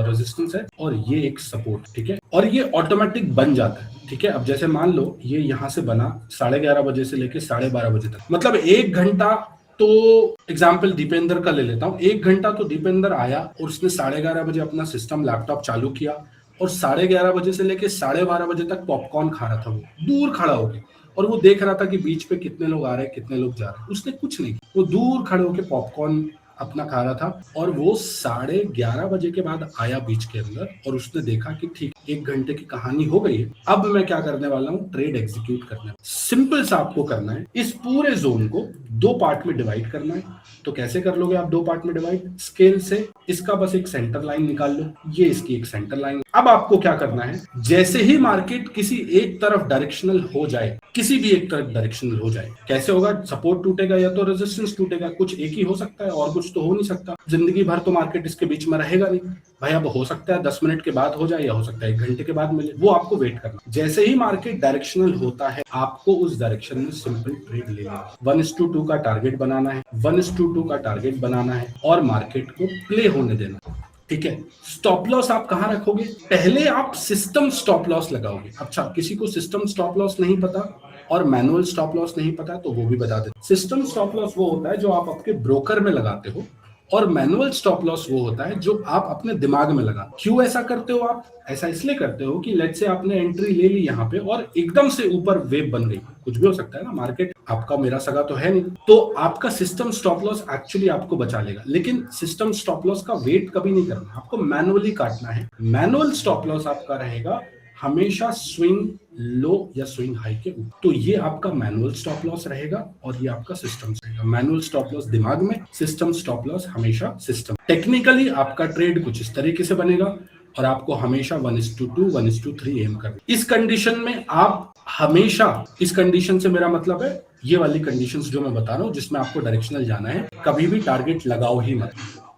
रेजिस्टेंस है और ये एक सपोर्ट, ठीक है, और ये ऑटोमेटिक बन जाता है, ठीक है। अब जैसे मान लो ये यहां से बना 11:30 बजे से लेके 12:30 बजे तक, मतलब 1 घंटा। तो एग्जाम्पल दीपेंद्र का ले लेता हूं, 1 घंटा तो दीपेंद्र आया और उसने 11:30 बजे अपना सिस्टम लैपटॉप चालू किया, और 11:30 बजे से लेके 12:30 बजे तक पॉपकॉर्न खा रहा था, वो दूर खड़ा होके, और वो देख रहा था कि बीच पे कितने लोग आ रहे हैं, कितने लोग जा रहे हैं। उसने कुछ नहीं, वो दूर खड़े होके पॉपकॉर्न अपना खा रहा था, और वो 11:30 बजे के बाद आया बीच के अंदर, और उसने देखा कि ठीक 1 घंटे की कहानी हो गई है, अब मैं क्या करने वाला हूँ, ट्रेड एग्जीक्यूट करना है। सिंपल सा आपको करना है, इस पूरे जोन को 2 पार्ट में डिवाइड करना है। तो कैसे कर लोगे आप 2 पार्ट में डिवाइड? स्केल से इसका बस एक सेंटर लाइन निकाल लो, ये इसकी एक सेंटर लाइन। अब आपको क्या करना है, जैसे ही मार्केट किसी एक तरफ डायरेक्शनल हो जाए, किसी भी एक तरफ डायरेक्शनल हो जाए, कैसे होगा? सपोर्ट टूटेगा या तो रेजिस्टेंस टूटेगा, कुछ एक ही हो सकता है, और कुछ तो हो नहीं सकता। जिंदगी भर तो मार्केट इसके बीच में रहेगा नहीं भाई। अब हो सकता है 10 मिनट के बाद हो जाए, या हो सकता है 1 घंटे के बाद मिले, वो आपको वेट करना। जैसे ही मार्केट डायरेक्शनल होता है, आपको उस डायरेक्शन में सिंपल ट्रेड लेना, 1:2 का टारगेट बनाना है, 1:2 का टारगेट बनाना है, और मार्केट को प्ले होने देना, ठीक है। स्टॉप लॉस आप कहां रखोगे? पहले आप सिस्टम स्टॉप लॉस लगाओगे। अच्छा, किसी को सिस्टम स्टॉप लॉस नहीं पता और मैनुअल स्टॉप लॉस नहीं पता, तो वो भी बता देते। सिस्टम स्टॉप लॉस वो होता है जो आप आपके ब्रोकर में लगाते हो, और मैनुअल स्टॉप लॉस वो होता है जो आप अपने दिमाग में लगा। क्यों ऐसा करते हो आप? ऐसा इसलिए करते हो कि लेट्स से आपने एंट्री ले ली यहाँ पे, और एकदम से ऊपर वेव बन गई, कुछ भी हो सकता है ना, मार्केट आपका मेरा सगा तो है नहीं, तो आपका सिस्टम स्टॉप लॉस एक्चुअली आपको बचा लेगा। लेकिन सिस्टम स्टॉप लॉस का वेट कभी नहीं करना, आपको मैनुअली काटना है। मैनुअल स्टॉप लॉस आपका रहेगा हमेशा स्विंग लो या स्विंग हाई के ऊपर, तो ये आपका मैनुअल स्टॉप लॉस रहेगा, और ये आपका सिस्टम रहेगा। मैनुअल स्टॉप लॉस दिमाग में, सिस्टम स्टॉप लॉस हमेशा सिस्टम। टेक्निकली आपका ट्रेड कुछ इस तरीके से बनेगा, और आपको हमेशा 1:2 1:3 एम करना। इस कंडीशन में आप हमेशा, इस कंडीशन से मेरा मतलब है ये वाली कंडीशंस जो मैं बता रहा हूं जिसमें आपको डायरेक्शनल जाना है, कभी भी टारगेट लगाओ ही मत।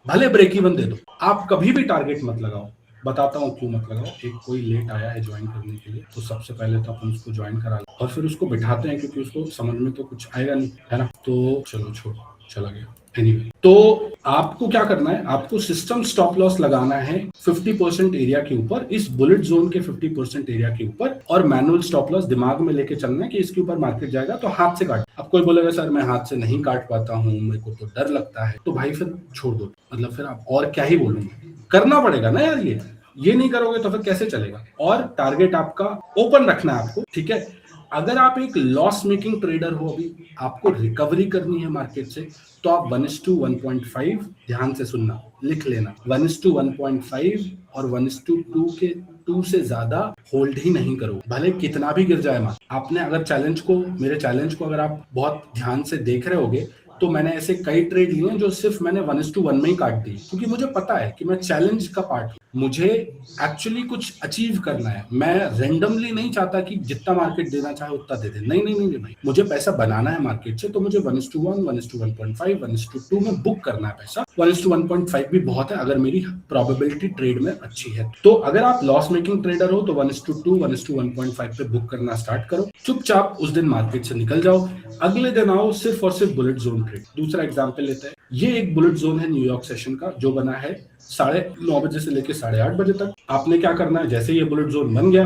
भले ब्रेक इवन दे दो, आप कभी भी टारगेट मत लगाओ। बताता हूँ क्यों मत लगाओ। एक कोई लेट आया है ज्वाइन करने के लिए, तो सबसे पहले तो अपन उसको ज्वाइन करा और फिर उसको बिठाते हैं, क्योंकि उसको समझ में तो कुछ आएगा नहीं, है ना। तो चलो छोड़, चला गया। एनीवे, तो आपको क्या करना है, आपको सिस्टम स्टॉप लॉस लगाना है 50% एरिया के ऊपर, इस बुलेट जोन के 50% एरिया के ऊपर, और मैनुअल स्टॉप लॉस दिमाग में लेके चलना है कि इसके ऊपर मार्केट जाएगा तो हाथ से काट। अब कोई बोलेगा सर मैं हाथ से नहीं काट पाता हूँ, मेरे को तो डर लगता है, तो भाई फिर छोड़ दो, मतलब फिर आप और क्या ही बोलूंगा, करना पड़ेगा ना यार। ये नहीं करोगे तो फिर कैसे चलेगा। और टारगेट आपका ओपन रखना है आपको, ठीक है। अगर आप एक लॉस मेकिंग ट्रेडर हो, अभी आपको रिकवरी करनी है मार्केट से, तो आप 1:1.5, ध्यान से सुनना, लिख लेना, 1:1.5 और 1:2 के 2 से ज्यादा होल्ड ही नहीं करो, भले कितना भी गिर जाए मार्केट। आपने अगर चैलेंज को, मेरे चैलेंज को अगर आप बहुत ध्यान से देख रहे होगे, तो मैंने ऐसे कई ट्रेड लिए हैं जो सिर्फ मैंने 1:1 में ही काट दी, क्योंकि मुझे पता है कि मैं चैलेंज का पार्ट हूं, मुझे एक्चुअली कुछ अचीव करना है। मैं रेंडमली नहीं चाहता कि जितना मार्केट देना चाहे उतना दे दे, नहीं नहीं नहीं भाई, मुझे पैसा बनाना है मार्केट से, तो मुझे 1:1, 1:1.5, 1:2 में बुक करना है पैसा। 1:1.5 भी बहुत है अगर मेरी प्रोबेबिलिटी ट्रेड में अच्छी है। तो अगर आप लॉस मेकिंग ट्रेडर हो तो 1:2, 1:1.5 पे बुक करना स्टार्ट करो, चुपचाप उस दिन मार्केट से निकल जाओ, अगले दिन आओ सिर्फ और सिर्फ बुलेट जोन ट्रेड। दूसरा एग्जांपल लेते हैं, ये एक बुलेट जोन है न्यूयॉर्क सेशन का, जो बना है 9:30 बजे से लेकर 8:30 बजे तक। आपने क्या करना है, जैसे ये बुलेट जोन बन गया,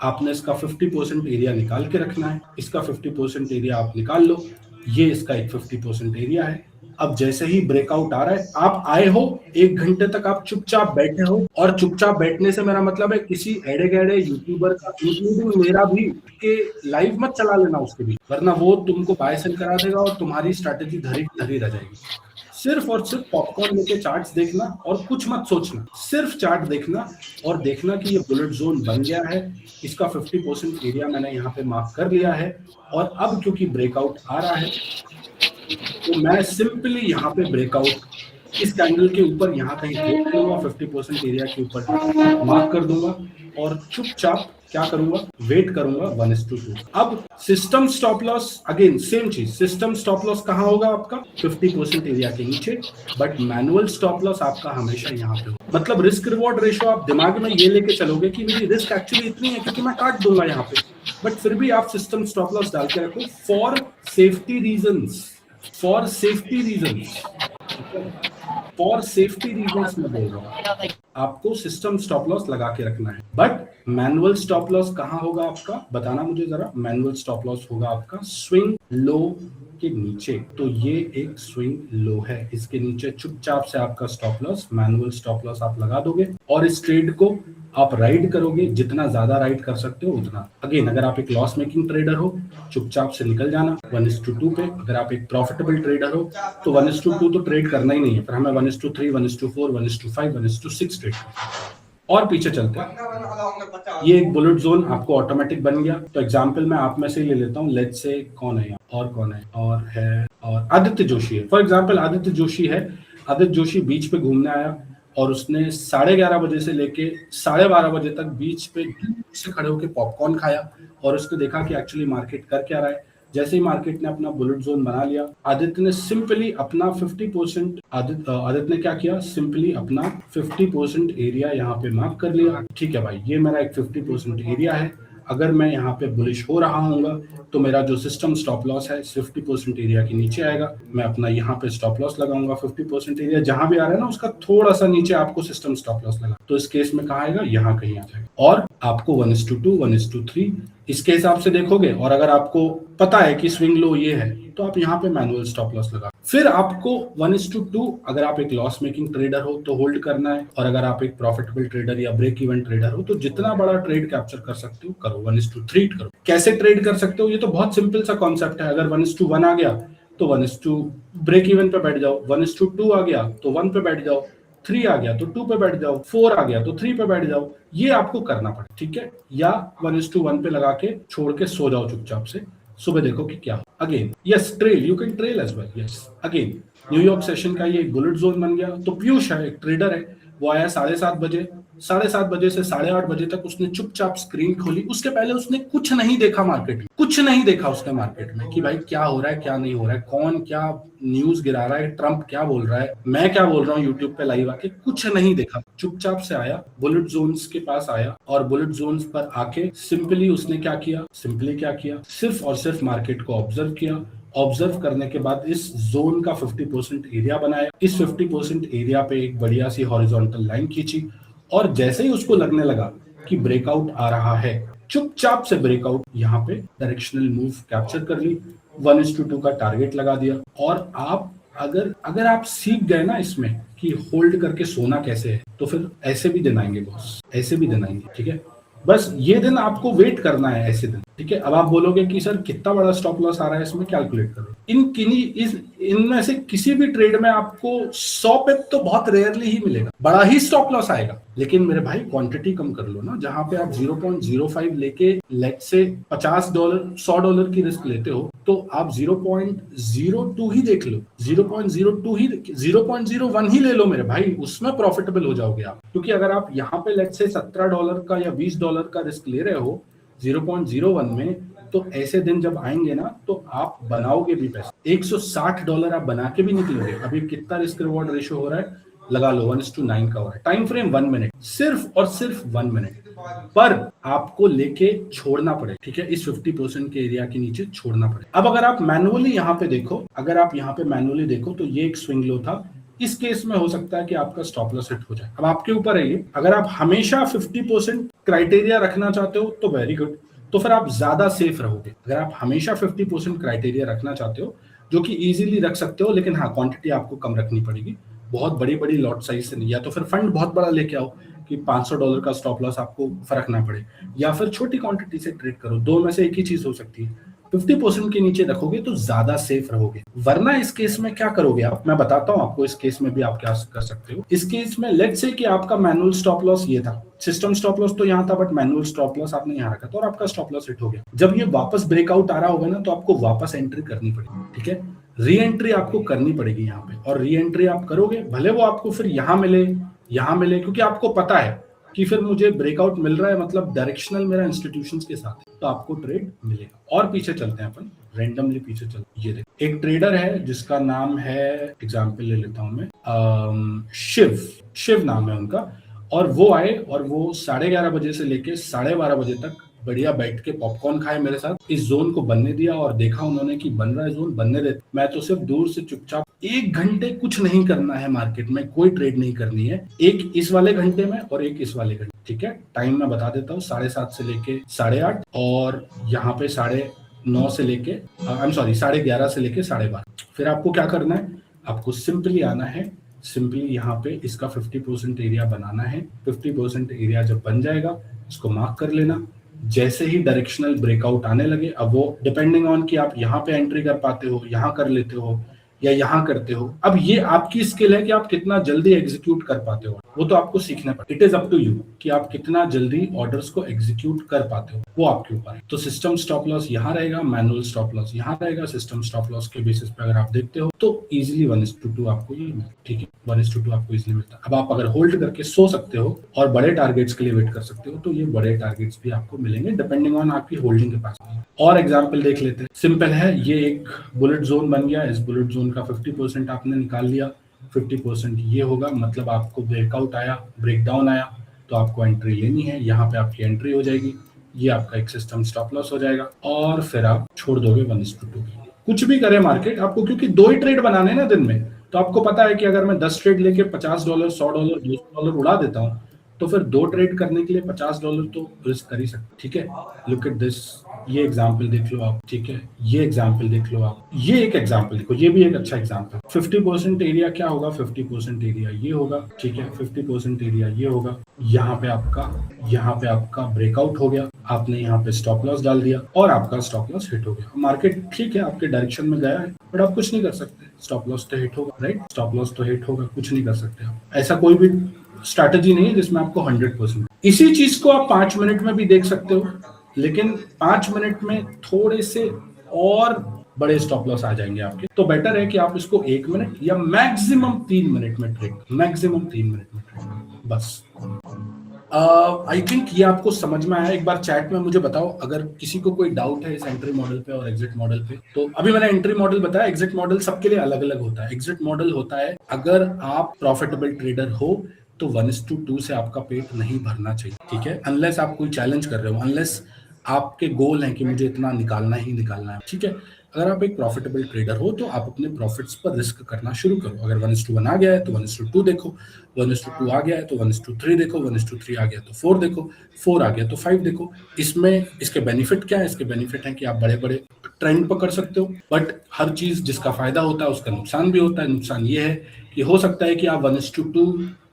आपने इसका 50% एरिया निकाल के रखना है। इसका 50% एरिया आप निकाल लो, ये इसका एक 50% एरिया है। अब जैसे ही ब्रेकआउट आ रहा है, आप आए हो, 1 घंटे तक आप चुपचाप बैठे हो, और चुपचाप बैठने से मेरा मतलब है किसी एड़े गहरे यूट्यूबर का, इंक्लूडिंग मेरा भी, के लाइव मत चला लेना उसके भी, वरना वो तुमको बाय सेल करा देगा और तुम्हारी स्ट्रैटेजी धरी धरी रह जाएगी। सिर्फ और सिर्फ पॉपकॉर्न लेके चार्ट्स देखना और कुछ मत सोचना, सिर्फ चार्ट देखना और देखना कि ये बुलेट जोन बन गया है। इसका 50% एरिया मैंने यहाँ पे मार्क कर लिया है, और अब क्योंकि ब्रेकआउट आ रहा है तो मैं सिंपली यहाँ पे ब्रेकआउट इस कैंडल के ऊपर यहाँ कहीं होल्ड करूंगा, 50% एरिया के ऊपर मार्क कर दूंगा और चुपचाप क्या करूंगा, वेट करूंगा 1:2। अब system stop loss, again same चीज, सिस्टम स्टॉप लॉस कहाँ होगा आपका 50% एरिया के नीचे, बट मैनुअल स्टॉप लॉस आपका हमेशा यहाँ पे होगा। मतलब रिस्क रिवॉर्ड रेशियो आप दिमाग में ये लेके चलोगे कि मेरी रिस्क एक्चुअली इतनी है क्योंकि मैं काट दूंगा यहाँ पे, बट फिर भी आप सिस्टम स्टॉप लॉस डाल के रखो for safety reasons, for safety reasons, for safety reasons में बोल रहा हूँ, आपको सिस्टम स्टॉप लॉस लगा के रखना है। बट मैनुअल स्टॉप लॉस कहाँ होगा आपका, बताना मुझे जरा। मैनुअल स्टॉप लॉस होगा आपका स्विंग लो के नीचे, तो ये एक स्विंग लो है, इसके नीचे चुपचाप से आपका stop loss, manual stop loss आप लगा दोगे और इस ट्रेड को आप राइड करोगे, जितना ज्यादा राइड कर सकते हो उतना। अगेन अगर आप एक लॉस मेकिंग ट्रेडर हो, चुपचाप से निकल जाना 1:2 पे। अगर आप एक प्रॉफिटेबल ट्रेडर हो तो 1:2 तो ट्रेड करना ही नहीं है, फिर हमें 1:3, 1:4, 1:5, 1:6 ट्रेड और पीछे चलते हैं। ये एक बुलेट जोन आपको ऑटोमेटिक बन गया। तो एग्जांपल मैं आप में से ही ले लेता हूँ, लेट्स से कौन है और कौन है और है और आदित्य जोशी है। फॉर एग्जांपल आदित्य जोशी है, आदित्य जोशी बीच पे घूमने आया और उसने 11:30 बजे से लेके 12:30 बजे तक बीच पे से खड़े होकर पॉपकॉर्न खाया और उसने देखा कि एक्चुअली मार्केट कर क्या रहा है। जैसे ही मार्केट ने अपना बुलेट जोन बना लिया, आदित्य ने सिंपली अपना 50%, आदित्य ने क्या किया, सिंपली अपना 50% एरिया यहाँ पे मार्क कर लिया। ठीक है भाई, ये मेरा एक 50% एरिया है, अगर मैं यहाँ पे बुलिश हो रहा हूँ तो मेरा जो सिस्टम स्टॉप लॉस है 50% एरिया के नीचे आएगा। मैं अपना यहाँ पे स्टॉप लॉस लगाऊंगा, 50% एरिया जहां भी आ रहा है ना उसका थोड़ा सा नीचे आपको सिस्टम स्टॉप लॉस लगा, तो इस केस में कहाँ आएगा, यहाँ कहीं आ जाएगा। और आपको 1:2, 1:3 इसके हिसाब से देखोगे, और अगर आपको पता है कि स्विंग लो ये है तो आप यहाँ पे मैनुअल स्टॉप लॉस लगा। फिर आपको 1:2 अगर आप एक लॉस मेकिंग ट्रेडर हो तो होल्ड करना है, और अगर आप एक प्रॉफिटेबल ट्रेडर या ब्रेक इवन ट्रेडर हो तो जितना बड़ा ट्रेड कैप्चर कर सकते हो करो, 1:3 करो। कैसे ट्रेड कर सकते हो, ये तो बहुत सिंपल सा कॉन्सेप्ट है। अगर 1:1 आ गया तो 1:2 ब्रेक इवन पे बैठ जाओ, 1:2 आ गया तो 1 पे बैठ जाओ, 3 आ गया तो 2 पे बैठ जाओ, 4 आ गया तो 3 पे बैठ जाओ। ये आपको करना पड़े, ठीक है। या 1:1 पे लगा के छोड़ के सो जाओ चुपचाप से, सुबह देखो कि क्या। Again yes, trail, you can trail as well. Yes, again New York session का ये एक बुलेट जोन बन गया। तो पीयूष है, एक ट्रेडर है, वो आया 7:30 बजे, 7:30 बजे से 8:30 बजे तक उसने चुपचाप स्क्रीन खोली। उसके पहले उसने कुछ नहीं देखा मार्केट में, कुछ नहीं देखा उसने मार्केट में कि भाई क्या हो रहा है क्या नहीं हो रहा है, कौन क्या न्यूज गिरा रहा है, ट्रंप क्या बोल रहा है, मैं क्या बोल रहा हूँ यूट्यूब पे लाइव आके, कुछ नहीं देखा। चुपचाप से आया, बुलेट जोन्स के पास आया और बुलेट जोन्स पर आके सिंपली उसने क्या किया, सिर्फ और सिर्फ मार्केट को ऑब्जर्व किया। ऑब्जर्व करने के बाद इस जोन का 50% एरिया बनाया, इस 50% एरिया पे एक बढ़िया सी हॉरिजॉन्टल लाइन खींची, और जैसे ही उसको लगने लगा कि ब्रेकआउट आ रहा है, चुपचाप से ब्रेकआउट यहाँ पे डायरेक्शनल मूव कैप्चर कर ली, 1:2 का टारगेट लगा दिया। और आप अगर आप सीख गए ना इसमें कि होल्ड करके सोना कैसे है, तो फिर ऐसे भी दिन आएंगे बॉस, ऐसे भी दिन आएंगे, ठीक है। बस ये दिन आपको वेट करना है, ऐसे दिन, ठीक है। अब आप बोलोगे कि सर कितना बड़ा स्टॉप लॉस आ रहा है इसमें, कैलकुलेट करो। इनमें से किसी भी ट्रेड में आपको 100 पिप तो बहुत रेयरली ही मिलेगा, बड़ा ही स्टॉप लॉस आएगा। लेकिन मेरे भाई क्वांटिटी कम कर लो ना, जहां पे आप 0.05 लेके लेट से $50 $100 की रिस्क लेते हो, तो आप 0.02 ही देख लो, 0.02 ही, 0.01 ही ले लो मेरे भाई, उसमें प्रॉफिटेबल हो जाओगे आप। क्योंकि अगर आप यहाँ पे लेट से $17 का या $20 का रिस्क ले रहे हो 0.01 में, तो ऐसे दिन जब आएंगे ना तो आप बनाओगे भी पैसे, $160 आप बना के भी निकलोगे। अभी कितना रिस्क रिवॉर्ड रेशियो हो रहा है, लगा लो 1:9 का हो रहा है। टाइम फ्रेम 1 मिनट, सिर्फ और सिर्फ 1 मिनट, पर आपको लेके छोड़ना पड़े, ठीक है। इस 50% के एरिया के नीचे छोड़ना पड़े। अब अगर आप मैनुअली यहाँ पे देखो, तो ये एक स्विंग लो था। इस केस में हो सकता है कि आपका स्टॉप लॉस हिट हो जाए। अब आपके ऊपर है ये, अगर आप हमेशा 50% क्राइटेरिया रखना चाहते हो तो वेरी गुड, तो फिर आप ज्यादा सेफ रहोगे। अगर आप हमेशा 50% क्राइटेरिया रखना चाहते हो, जो कि इजीली रख सकते हो, लेकिन हाँ क्वांटिटी आपको कम रखनी पड़ेगी, बहुत बड़ी बड़ी लॉट साइज से नहीं, या तो फिर फंड बहुत बड़ा लेके आओ कि $500 का स्टॉप लॉस आपको फर्क ना पड़े, या फिर छोटी क्वांटिटी से ट्रेड करो, दो में से एक ही चीज हो सकती है। 50% के नीचे रखोगे तो ज्यादा सेफ रहोगे। वरना इस केस में क्या करोगे आप, मैं बताता हूं आपको इस केस में भी आप क्या कर सकते हो। इस केस में लेट्स से कि आपका मैनुअल स्टॉप लॉस ये था, सिस्टम स्टॉप लॉस तो यहाँ था, बट मैनुअल स्टॉप लॉस आपने यहाँ रखा था और आपका स्टॉप लॉस हिट हो गया। जब ये वापस ब्रेकआउट आ रहा होगा ना, तो आपको वापस एंट्री करनी पड़ेगी, ठीक है, री एंट्री आपको करनी पड़ेगी यहाँ पे, और री एंट्री आप करोगे, भले वो आपको फिर यहाँ मिले, क्योंकि आपको पता है कि फिर मुझे ब्रेकआउट मिल रहा है, मतलब डायरेक्शनल मेरा इंस्टीट्यूशंस के साथ है, तो आपको ट्रेड मिलेगा। और पीछे चलते हैं अपन, रैंडमली पीछे चलते, ये देखो एक ट्रेडर है जिसका नाम है, एग्जांपल ले लेता हूं मैं, शिव नाम है उनका, और वो आए और वो 11:30 बजे से लेके 12:30 बजे तक बढ़िया बैठ के पॉपकॉर्न खाए मेरे साथ, इस जोन को बनने दिया और देखा उन्होंने कि बन रहा है जोन, बनने देते, मैं तो सिर्फ दूर से चुपचाप 1 घंटे कुछ नहीं करना है मार्केट में, कोई ट्रेड नहीं करनी है, एक इस वाले घंटे में और एक इस वाले घंटे, ठीक है। टाइम मैं बता देता हूँ, 7:30 से लेके 8:30, और यहाँ पे 9:30 से लेके 11:30 से लेके 12:30। फिर आपको क्या करना है, आपको सिंपली आना है, सिंपली यहाँ पे इसका 50% एरिया बनाना है। 50% एरिया जब बन जाएगा, इसको मार्क कर लेना। जैसे ही डायरेक्शनल ब्रेकआउट आने लगे, अब वो डिपेंडिंग ऑन कि आप यहाँ पे एंट्री कर पाते हो, यहाँ कर लेते हो या यहाँ करते हो, अब ये आपकी स्किल है कि आप कितना जल्दी एग्जीक्यूट कर पाते हो, वो तो आपको सीखना पड़ेगा। It is up to you कि आप कितना जल्दी ऑर्डर्स को एग्जीक्यूट कर पाते हो, वो आपके ऊपर है। तो सिस्टम स्टॉप लॉस यहाँ रहेगा, मैनुअल स्टॉप लॉस यहाँ रहेगा। सिस्टम स्टॉप लॉस के बेसिस पे अगर आप देखते हो तो इजीली 1:2 आपको ये, ठीक है, 1:2 आपको इजीली मिलता है। अब आप अगर होल्ड करके सो सकते हो और बड़े टारगेट्स के लिए वेट कर सकते हो, तो ये बड़े टारगेट्स भी आपको मिलेंगे डिपेंडिंग ऑन आपकी होल्डिंग कैपेसिटी। और एग्जांपल देख लेते हैं, सिंपल है, ये एक बुलेट जोन बन गया, इस बुलेट जोन का 50% आपने निकाल लिया, 50% ये होगा, मतलब आपको ब्रेकआउट आया, ब्रेकडाउन आया, तो आपको एंट्री लेनी है, यहाँ पे आपकी एंट्री हो जाएगी, ये आपका एक सिस्टम स्टॉप लॉस हो जाएगा, और फिर आप छोड़ दोगे 1:2। कुछ भी करे मार्केट आपको, क्योंकि 2 ही ट्रेड बनाने ना दिन में, तो आपको पता है कि अगर मैं 10 ट्रेड लेके $50, $100, $200 उड़ा देता हूँ, तो फिर 2 ट्रेड करने के लिए $50 तो रिस्क कर ही सकते, ठीक है। लुक एट दिस, ये एग्जांपल देख लो आप, ठीक है, ये एग्जांपल देख लो आप, ये एक एग्जांपल देखो, ये भी एक अच्छा एग्जांपल। 50% एरिया क्या होगा, 50% एरिया ये होगा, ठीक है, 50% एरिया ये होगा, यहाँ पे आपका ब्रेकआउट हो गया, आपने यहाँ पे स्टॉप लॉस डाल दिया और आपका स्टॉप लॉस हिट हो गया। मार्केट ठीक है आपके डायरेक्शन में गया है, बट आप कुछ नहीं कर सकते, स्टॉप लॉस तो हिट होगा, राइट, स्टॉप लॉस तो हिट होगा, कुछ नहीं कर सकते आप। ऐसा कोई भी स्ट्रैटेजी नहीं है जिसमें आपको 100%। इसी चीज को आप 5 मिनट में भी देख सकते हो, लेकिन 5 मिनट में थोड़े से और बड़े स्टॉप लॉस आ जाएंगे आपके, तो बेटर है कि आप इसको 1 मिनट या मैक्सिमम 3 मिनट में ट्रेड, मैक्सिमम 3 मिनट में ट्रेड, बस। आई थिंक ये आपको समझ में आया। एक बार चैट में मुझे बताओ अगर किसी को कोई डाउट है इस एंट्री मॉडल पे और एग्जिट मॉडल पे। तो अभी मैंने एंट्री मॉडल बताया, एग्जिट मॉडल सबके लिए अलग अलग होता है। एग्जिट मॉडल होता है अगर आप प्रॉफिटेबल ट्रेडर हो तो 1:2 से आपका पेट नहीं भरना चाहिए, ठीक है, अनलेस आप कोई चैलेंज कर रहे हो, अनलेस आपके गोल है कि मुझे इतना निकालना ही निकालना है, ठीक है। अगर आप एक प्रॉफिटेबल ट्रेडर हो तो आप अपने प्रॉफिट्स पर रिस्क करना शुरू करो। अगर 1:1 आ गया है तो 1:2 देखो, 1:2 आ गया है तो 1:3 देखो, 1:3 आ गया तो 4 देखो, 4 आ गया तो 5 देखो। इसमें इसके बेनिफिट क्या है, इसके बेनिफिट है कि आप बड़े बड़े ट्रेंड पकड़ सकते हो, बट हर चीज जिसका फायदा होता है उसका नुकसान भी होता है। नुकसान ये है कि हो सकता है कि आप 1:2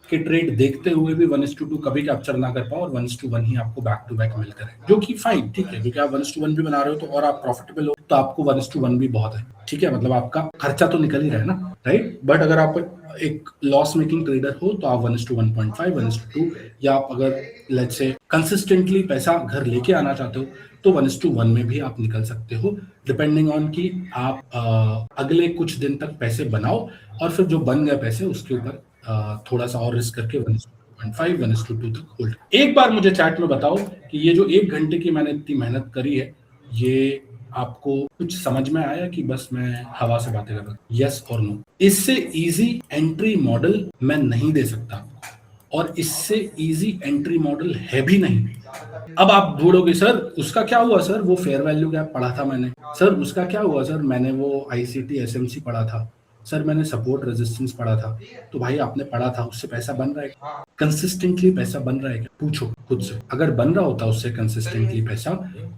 के ट्रेड देखते हुए भी 1:2 कभी कैप्चर ना कर पाओ और 1:1 ही आपको बैक टू बैक मिलता है, जो कि फाइन, ठीक है, क्योंकि आप 1:1 भी बना रहे हो तो और आप प्रॉफिटेबल हो तो आपको 1:1 भी बहुत है, ठीक है, मतलब आपका खर्चा तो निकल ही रहा है ना, राइट। बट अगर आप एक लॉस मेकिंग ट्रेडर हो तो आप 1:1.5, 1:2, या आप अगर लेट्स से कंसिस्टेंटली पैसा घर लेके आना चाहते हो तो 1:1 में भी आप निकल सकते हो, डिपेंडिंग ऑन कि आप अगले कुछ दिन तक पैसे बनाओ और फिर जो बन गए पैसे उसके ऊपर थोड़ा सा और रिस्क करके 1:5, 1:2 तक होल्ड। एक बार मुझे चैट में बताओ कि ये जो 1 घंटे की मैंने इतनी मेहनत करी है, ये आपको कुछ समझ में आया कि बस मैं हवा से बातें कर रहा हूँ, यस और नो। इससे इजी एंट्री मॉडल मैं नहीं दे सकता और इससे इजी एंट्री मॉडल है भी नहीं। अब आप ढूंढोगे सर उसका क्या हुआ, सर वो फेयर वैल्यू गैप पढ़ा था मैंने, सर उसका क्या हुआ, सर मैंने वो ICT SMC पढ़ा था, सर मैंने सपोर्ट रेजिस्टेंस पढ़ा था, तो भाई आपने पढ़ा था, उससे पैसा बन रहा है क्या? कंसिस्टेंटली पैसा बन रहा है क्या? पूछो खुद से। अगर बन रहा होता उससे कंसिस्टेंटली पैसा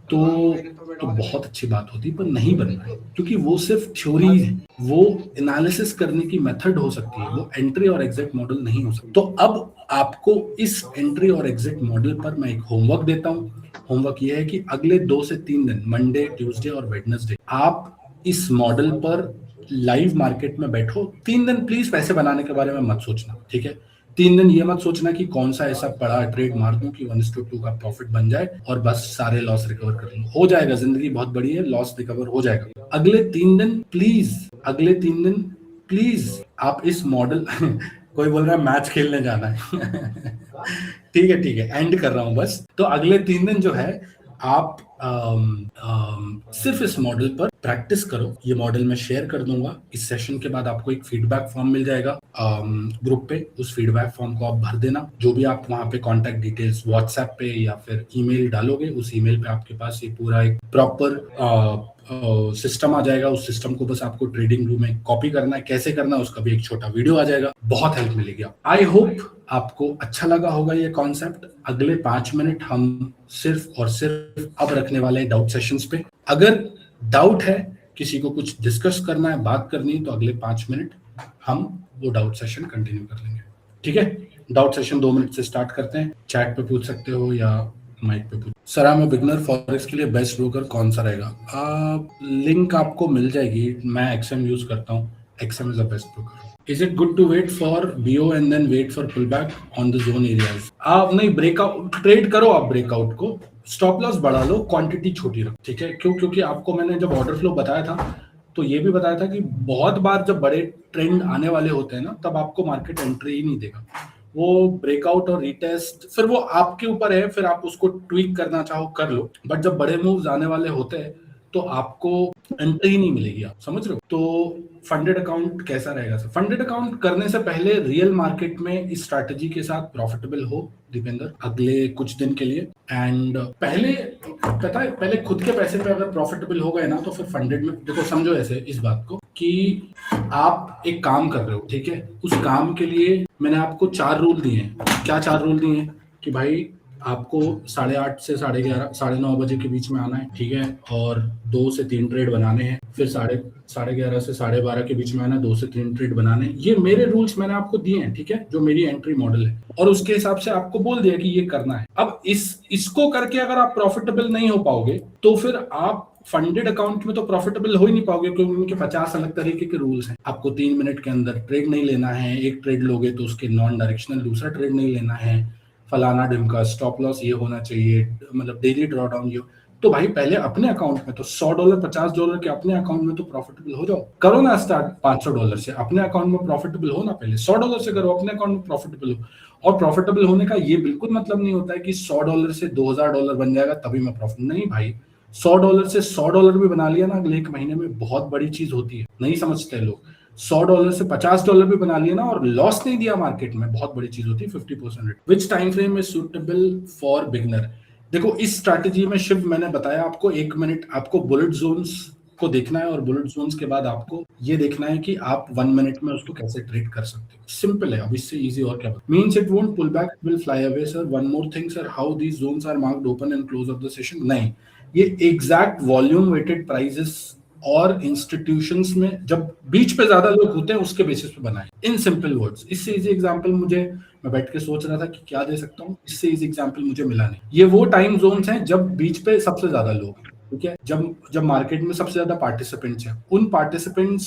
तो बहुत अच्छी बात होती, पर नहीं बन रहा है क्योंकि वो सिर्फ थ्योरी है, वो एनालिसिस करने की मेथड हो सकती है, वो एंट्री और एग्जिट मॉडल नहीं हो सकता। तो अब आपको इस एंट्री और एग्जिट मॉडल पर मैं एक होमवर्क देता हूं। होमवर्क ये है कि अगले 2 से 3 दिन, मंडे, ट्यूसडे और वेडनेसडे, आप इस मॉडल पर लाइव मार्केट में बैठो। 3 दिन प्लीज पैसे बनाने के बारे में मत सोचना, ठीक है? 3 दिन ये मत सोचना कि कौन सा ऐसा बड़ा ट्रेड मार दूं कि 1:2 का प्रॉफिट बन जाए और बस सारे लॉस रिकवर कर लूं। हो जाएगा, जिंदगी बहुत बड़ी है, लॉस रिकवर हो जाएगा। अगले 3 दिन प्लीज आप इस मॉडल कोई बोल रहा है मैच खेलने जाना है ठीक है, एंड कर रहा हूं बस। तो अगले 3 दिन जो है आप सिर्फ इस मॉडल पर प्रैक्टिस करो। ये मॉडल मैं शेयर कर दूंगा। इस सेशन के बाद आपको एक फीडबैक फॉर्म मिल जाएगा ग्रुप पे। उस फीडबैक फॉर्म को आप भर देना। जो भी आप वहां पे कांटेक्ट डिटेल्स व्हाट्सएप पे या फिर ईमेल डालोगे, उस ईमेल पे आपके पास ये पूरा एक प्रॉपर सिस्टम आ जाएगा। उस सिस्टम को बस आपको ट्रेडिंग व्यू में कॉपी करना है। कैसे करना है उसका भी एक छोटा वीडियो आ जाएगा। बहुत हेल्प मिलेगी। आई होप आपको अच्छा लगा होगा ये कॉन्सेप्ट। अगले 5 मिनट हम सिर्फ और सिर्फ अब रखने वाले हैं डाउट सेशंस पे। अगर डाउट है, किसी को कुछ डिस्कस करना है, बात करनी है, तो अगले 5 मिनट हम वो डाउट सेशन कंटिन्यू कर लेंगे, ठीक है? डाउट सेशन 2 मिनट से स्टार्ट करते हैं। चैट पे पूछ सकते हो या माइक पे पूछ। Sir I am beginner, forex के लिए बेस्ट ब्रोकर कौन सा रहेगा? लिंक आपको मिल जाएगी। मैं एक्सएम यूज करता हूँ। XM is the best broker. Is it good to wait for BO and then wait for pullback on the zone areas? आप नहीं, ब्रेकआउट ट्रेड करो, आप ब्रेकआउट को स्टॉप लॉस बढ़ा लो, क्वांटिटी छोटी रखो, ठीक है? क्योंकि आपको मैंने जब ऑर्डर फ्लो बताया था तो ये भी बताया था कि बहुत बार जब बड़े ट्रेंड आने वाले होते हैं ना, तब आपको मार्केट एंट्री ही नहीं देगा। वो ब्रेकआउट और रीटेस्ट फिर वो आपके ऊपर है, फिर आप उसको ट्वीक करना चाहो कर लो। बट जब बड़े मूव्स आने वाले होते हैं तो आपको एंट्री ही नहीं मिलेगी। आप समझ रहे हो? तो फंडेड अकाउंट कैसा रहेगा सर? फंडेड अकाउंट करने से पहले रियल मार्केट में इस स्ट्रैटेजी के साथ प्रॉफिटेबल हो दीपेंद्र अगले कुछ दिन के लिए। एंड पहले पता है, पहले खुद के पैसे पे अगर प्रॉफिटेबल हो गए ना, तो फिर फंडेड में देखो, समझो ऐसे इस बात को कि आप एक काम कर रहे हो, ठीक है? उस काम के लिए मैंने आपको 4 रूल दिए हैं। क्या 4 रूल दिए हैं? कि भाई आपको 8:30 से 11:30 9:30 बजे के बीच में आना है, ठीक है? और 2 से 3 ट्रेड बनाने हैं। फिर 11:30 से 12:30 के बीच में आना, 2 से 3 ट्रेड बनाने हैं। ये मेरे रूल्स मैंने आपको दिए हैं, ठीक है? जो मेरी एंट्री मॉडल है, और उसके हिसाब से आपको बोल दिया कि ये करना है। अब इसको करके अगर आप प्रॉफिटेबल नहीं हो पाओगे तो फिर आप फंडेड अकाउंट में तो प्रॉफिटेबल हो ही नहीं पाओगे, क्योंकि उनके 50 अलग तरीके के रूल्स हैं। आपको 3 मिनट के अंदर ट्रेड नहीं लेना है। एक ट्रेड लोगे तो उसके नॉन डायरेक्शनल दूसरा ट्रेड नहीं लेना है। फलाना ढिमका स्टॉप लॉस ये होना चाहिए, मतलब डेली ड्रॉ डाउन ये। तो भाई पहले अपने अकाउंट में तो $100 $50 के अपने अकाउंट में तो प्रॉफिटेबल हो जाओ। करो ना स्टार्ट $500 से, अपने अकाउंट में प्रॉफिटेबल हो ना। पहले $100 से करो, अपने अकाउंट में प्रॉफिटेबल हो। और प्रॉफिटेबल होने का ये बिल्कुल मतलब नहीं होता है कि $100 से $2000 बन जाएगा तभी मैं प्रॉफिट। नहीं भाई, $100 से $100 भी बना लिया ना अगले 1 महीने में, बहुत बड़ी चीज होती है। नहीं समझते लोग। $100 से $50 भी बना लिया ना और लॉस नहीं दिया मार्केट में, बहुत बड़ी चीज होती है। 50%। Which time frame is suitable for beginner? देखो, इस स्ट्रैटेजी में शिव मैंने बताया आपको 1 मिनट आपको बुलेट जोन्स को देखना है, और बुलेट जोन्स के बाद आपको ये देखना है कि आप 1 मिनट में उसको कैसे ट्रेड कर सकते हो। सिंपल है, अब इससे इजी और क्या? Means it won't pull back, will fly away sir. One more thing sir, how these zones are marked open and close of the session? नहीं, ये एग्जैक्ट वॉल्यूम वेटेड प्राइसेस और इंस्टीट्यूशंस में जब बीच पे ज्यादा लोग होते हैं उसके बेसिस पे बनाए। इन सिंपल वर्ड्स, इससे इजी एग्जांपल मैं बैठ के सोच रहा था कि क्या दे सकता हूँ, इससे इजी एग्जांपल मुझे मिला नहीं। ये वो टाइम जोन्स हैं जब बीच पे सबसे ज्यादा लोग, ठीक है? जब मार्केट में सबसे ज्यादा पार्टिसिपेंट्स हैं, उन पार्टिसिपेंट्स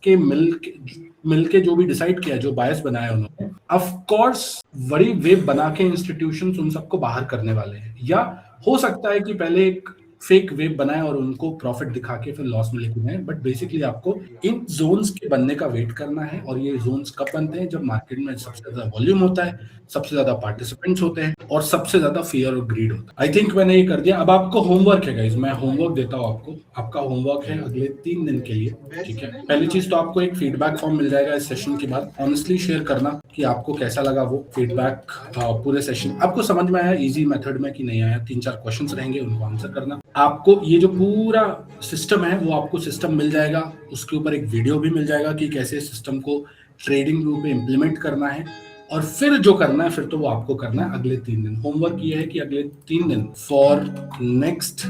के मिलके जो भी डिसाइड किया, जो बायस बनाया उन्होंने, ऑफ कोर्स बड़ी वेब बना के इंस्टीट्यूशंस उन सबको बाहर करने वाले हैं। या हो सकता है कि पहले एक फेक वेब बनाए और उनको प्रॉफिट दिखा के फिर लॉस में लेके जाए। बट बेसिकली आपको इन जोन्स के बनने का वेट करना है। और ये जोन्स कब बनते हैं? जब मार्केट में सबसे ज्यादा वॉल्यूम होता है, सबसे ज्यादा पार्टिसिपेंट्स होते हैं, और सबसे ज्यादा फियर और ग्रीड होता है। आई थिंक मैंने ये कर दिया। अब आपको होमवर्क है गाइस, मैं होमवर्क देता हूँ आपको। आपका होमवर्क है अगले 3 दिन के लिए, ठीक है? पहली चीज तो आपको एक फीडबैक फॉर्म मिल जाएगा इस सेशन के बाद। ऑनेस्टली शेयर करना कि आपको कैसा लगा वो फीडबैक। पूरे सेशन आपको समझ में आया इजी मेथड में कि नहीं आया? 3-4 क्वेश्चंस रहेंगे, उनको आंसर करना। आपको ये जो पूरा सिस्टम है वो आपको सिस्टम मिल जाएगा, उसके ऊपर एक वीडियो भी मिल जाएगा कि कैसे सिस्टम को ट्रेडिंग व्यू पे इम्प्लीमेंट करना है, और फिर जो करना है फिर तो वो आपको करना है अगले 3 दिन। होमवर्क ये है कि अगले 3 दिन फॉर नेक्स्ट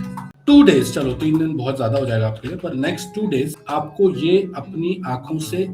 2 डेज, चलो 3 दिन बहुत ज्यादा हो जाएगा आपके लिए, पर नेक्स्ट 2 डेज आपको ये अपनी आंखों से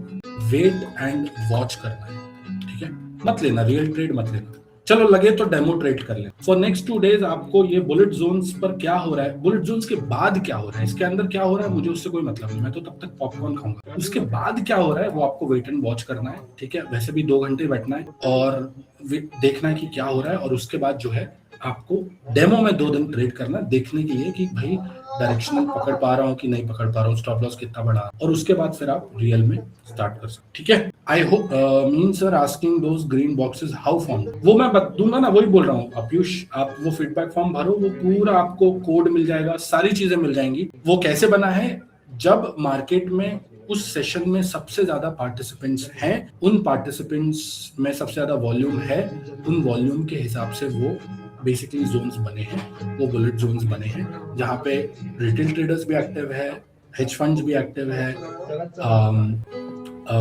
वेट एंड वॉच करना है, ठीक है? मत लेना रियल ट्रेड, मत लेना, चलो लगे तो डेमो ट्रेड कर ले। फॉर नेक्स्ट 2 डेज आपको ये बुलेट जोन्स पर क्या हो रहा है, बुलेट जोन्स के बाद क्या हो रहा है, इसके अंदर क्या हो रहा है मुझे उससे कोई मतलब नहीं, मैं तो तब तक पॉपकॉर्न खाऊंगा। उसके बाद क्या हो रहा है वो आपको वेट एंड वॉच करना है, ठीक है? वैसे भी 2 घंटे बैठना है और देखना है कि क्या हो रहा है, और उसके बाद जो है आपको डेमो में 2 दिन ट्रेड करना, देखने के लिए कि भाई डायरेक्शनल पकड़ पा रहा हूँ कि नहीं पकड़ पा रहा हूँ, स्टॉप लॉस कितना बड़ा, और उसके बाद फिर आप रियल में स्टार्ट कर सकते, ठीक है? I hope mean sir asking those green boxes how found, वो मैं दूंगा ना, वही बोल रहा हूँ पीयूष, आप वो फीडबैक फॉर्म भरो, वो पूरा आपको कोड मिल जाएगा, सारी चीजें मिल जाएंगी। वो कैसे बना है, जब मार्केट में उस सेशन में सबसे ज्यादा पार्टिसिपेंट्स हैं, उन पार्टिसिपेंट्स में सबसे ज्यादा वॉल्यूम है, उन वॉल्यूम के हिसाब से वो बेसिकली जोन्स बने हैं, वो बुलेट जोन्स बने हैं, जहाँ पे रिटेल ट्रेडर्स भी एक्टिव है, हेज फंड्स भी एक्टिव है,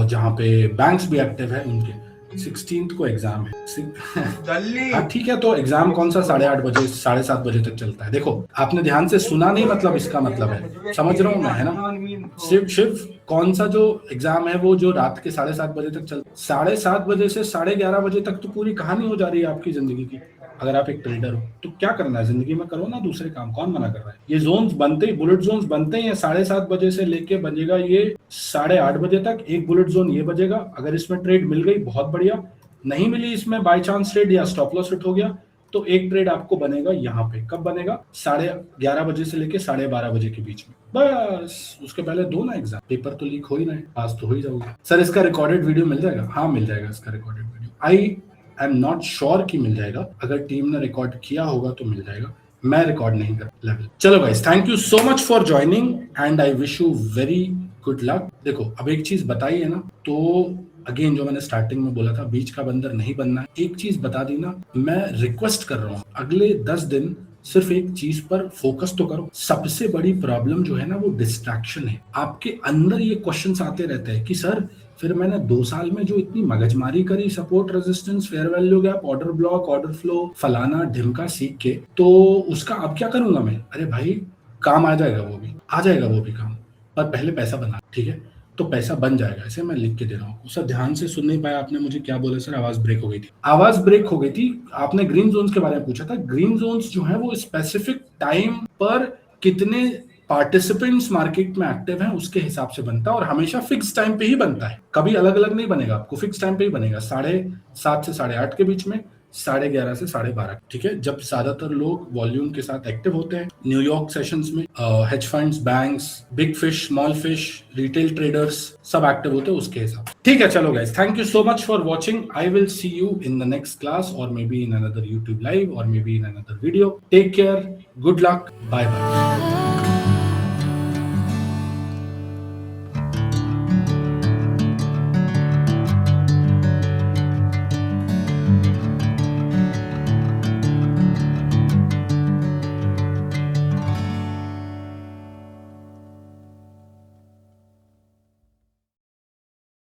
जहाँ पे बैंक्स भी एक्टिव है। उनके 16th को एग्जाम है। हाँ ठीक है, तो एग्जाम कौन सा 8:30 बजे 7:30 बजे तक चलता है। देखो आपने ध्यान से सुना नहीं, मतलब इसका मतलब है, समझ रहा हूँ मैं, है ना? सिर्फ कौन सा जो एग्जाम है वो जो रात के 7:30 बजे तक चलता, 7:30 बजे से 11:30 बजे तक तो पूरी कहानी हो जा रही है आपकी जिंदगी की। अगर आप एक ट्रेडर हो तो क्या करना है जिंदगी में, करो ना दूसरे काम, कौन मना कर रहा है? ये जोन्स बनते ही, बुलेट जोन्स बनते ही 7:30 बजे से लेके बजेगा ये 8:30 बजे तक, एक बुलेट जोन ये बजेगा। अगर इसमें ट्रेड मिल गई बहुत बढ़िया, नहीं मिली इसमें बाय चांस ट्रेड या स्टॉप लॉस हिट हो गया, तो एक ट्रेड आपको बनेगा यहाँ पे। कब बनेगा? 11:30 बजे से लेके 12:30 बजे के बीच में, बस। उसके पहले दो ना एग्जाम, पेपर तो लीक हो ही रहे, पास तो हो ही जाओगे। सर इसका रिकॉर्डेड वीडियो मिल जाएगा? हाँ मिल जाएगा इसका recorded video. I am not sure कि मिल जाएगा, अगर टीम ने रिकॉर्ड किया होगा तो मिल जाएगा, मैं रिकॉर्ड नहीं कर लेवल। चलो guys, thank you so much for joining and I wish you very good luck. देखो अब एक चीज बताई है ना, तो अगेन जो मैंने स्टार्टिंग में बोला था, बीच का बंदर नहीं बनना है। एक चीज बता दी ना, मैं रिक्वेस्ट कर रहा हूँ अगले 10 दिन सिर्फ एक चीज पर फोकस तो करो। सबसे बड़ी प्रॉब्लम जो है ना वो डिस्ट्रैक्शन है। आपके अंदर ये क्वेश्चंस आते रहते हैं कि सर फिर मैंने 2 साल में जो इतनी मगजमारी करी, support resistance fair value gap order block order flow फलाना ढिमका सीख के, तो उसका अब क्या करूंगा मैं? अरे भाई काम आ जाएगा, वो भी आ जाएगा वो भी काम, पर पहले पैसा बना, ठीक है? तो पैसा बन जाएगा, ऐसे मैं लिख के दे रहा हूँ। सर ध्यान से सुन नहीं पाया आपने मुझे क्या बोला? सर आवाज ब्रेक हो गई थी, आवाज ब्रेक हो गई थी। आपने ग्रीन जोन्स के बारे में पूछा था। ग्रीन जोन्स जो है वो स्पेसिफिक टाइम पर कितने पार्टिसिपेंट्स मार्केट में एक्टिव हैं उसके हिसाब से बनता है, और हमेशा फिक्स टाइम पे ही बनता है, कभी अलग अलग नहीं बनेगा, आपको फिक्स टाइम पे ही बनेगा, 7:30 से 8:30 के बीच में, 11:30 से 12:30, ठीक है? जब ज्यादातर लोग वॉल्यूम के साथ एक्टिव होते हैं न्यूयॉर्क सेशंस में, hedge funds, banks, big fish, small fish, retail traders सब एक्टिव होते हैं उसके हिसाब। ठीक है, चलो guys, thank you so much for watching. I will see you in the next class और maybe in another YouTube live और maybe in another video. Take care, good luck, bye bye.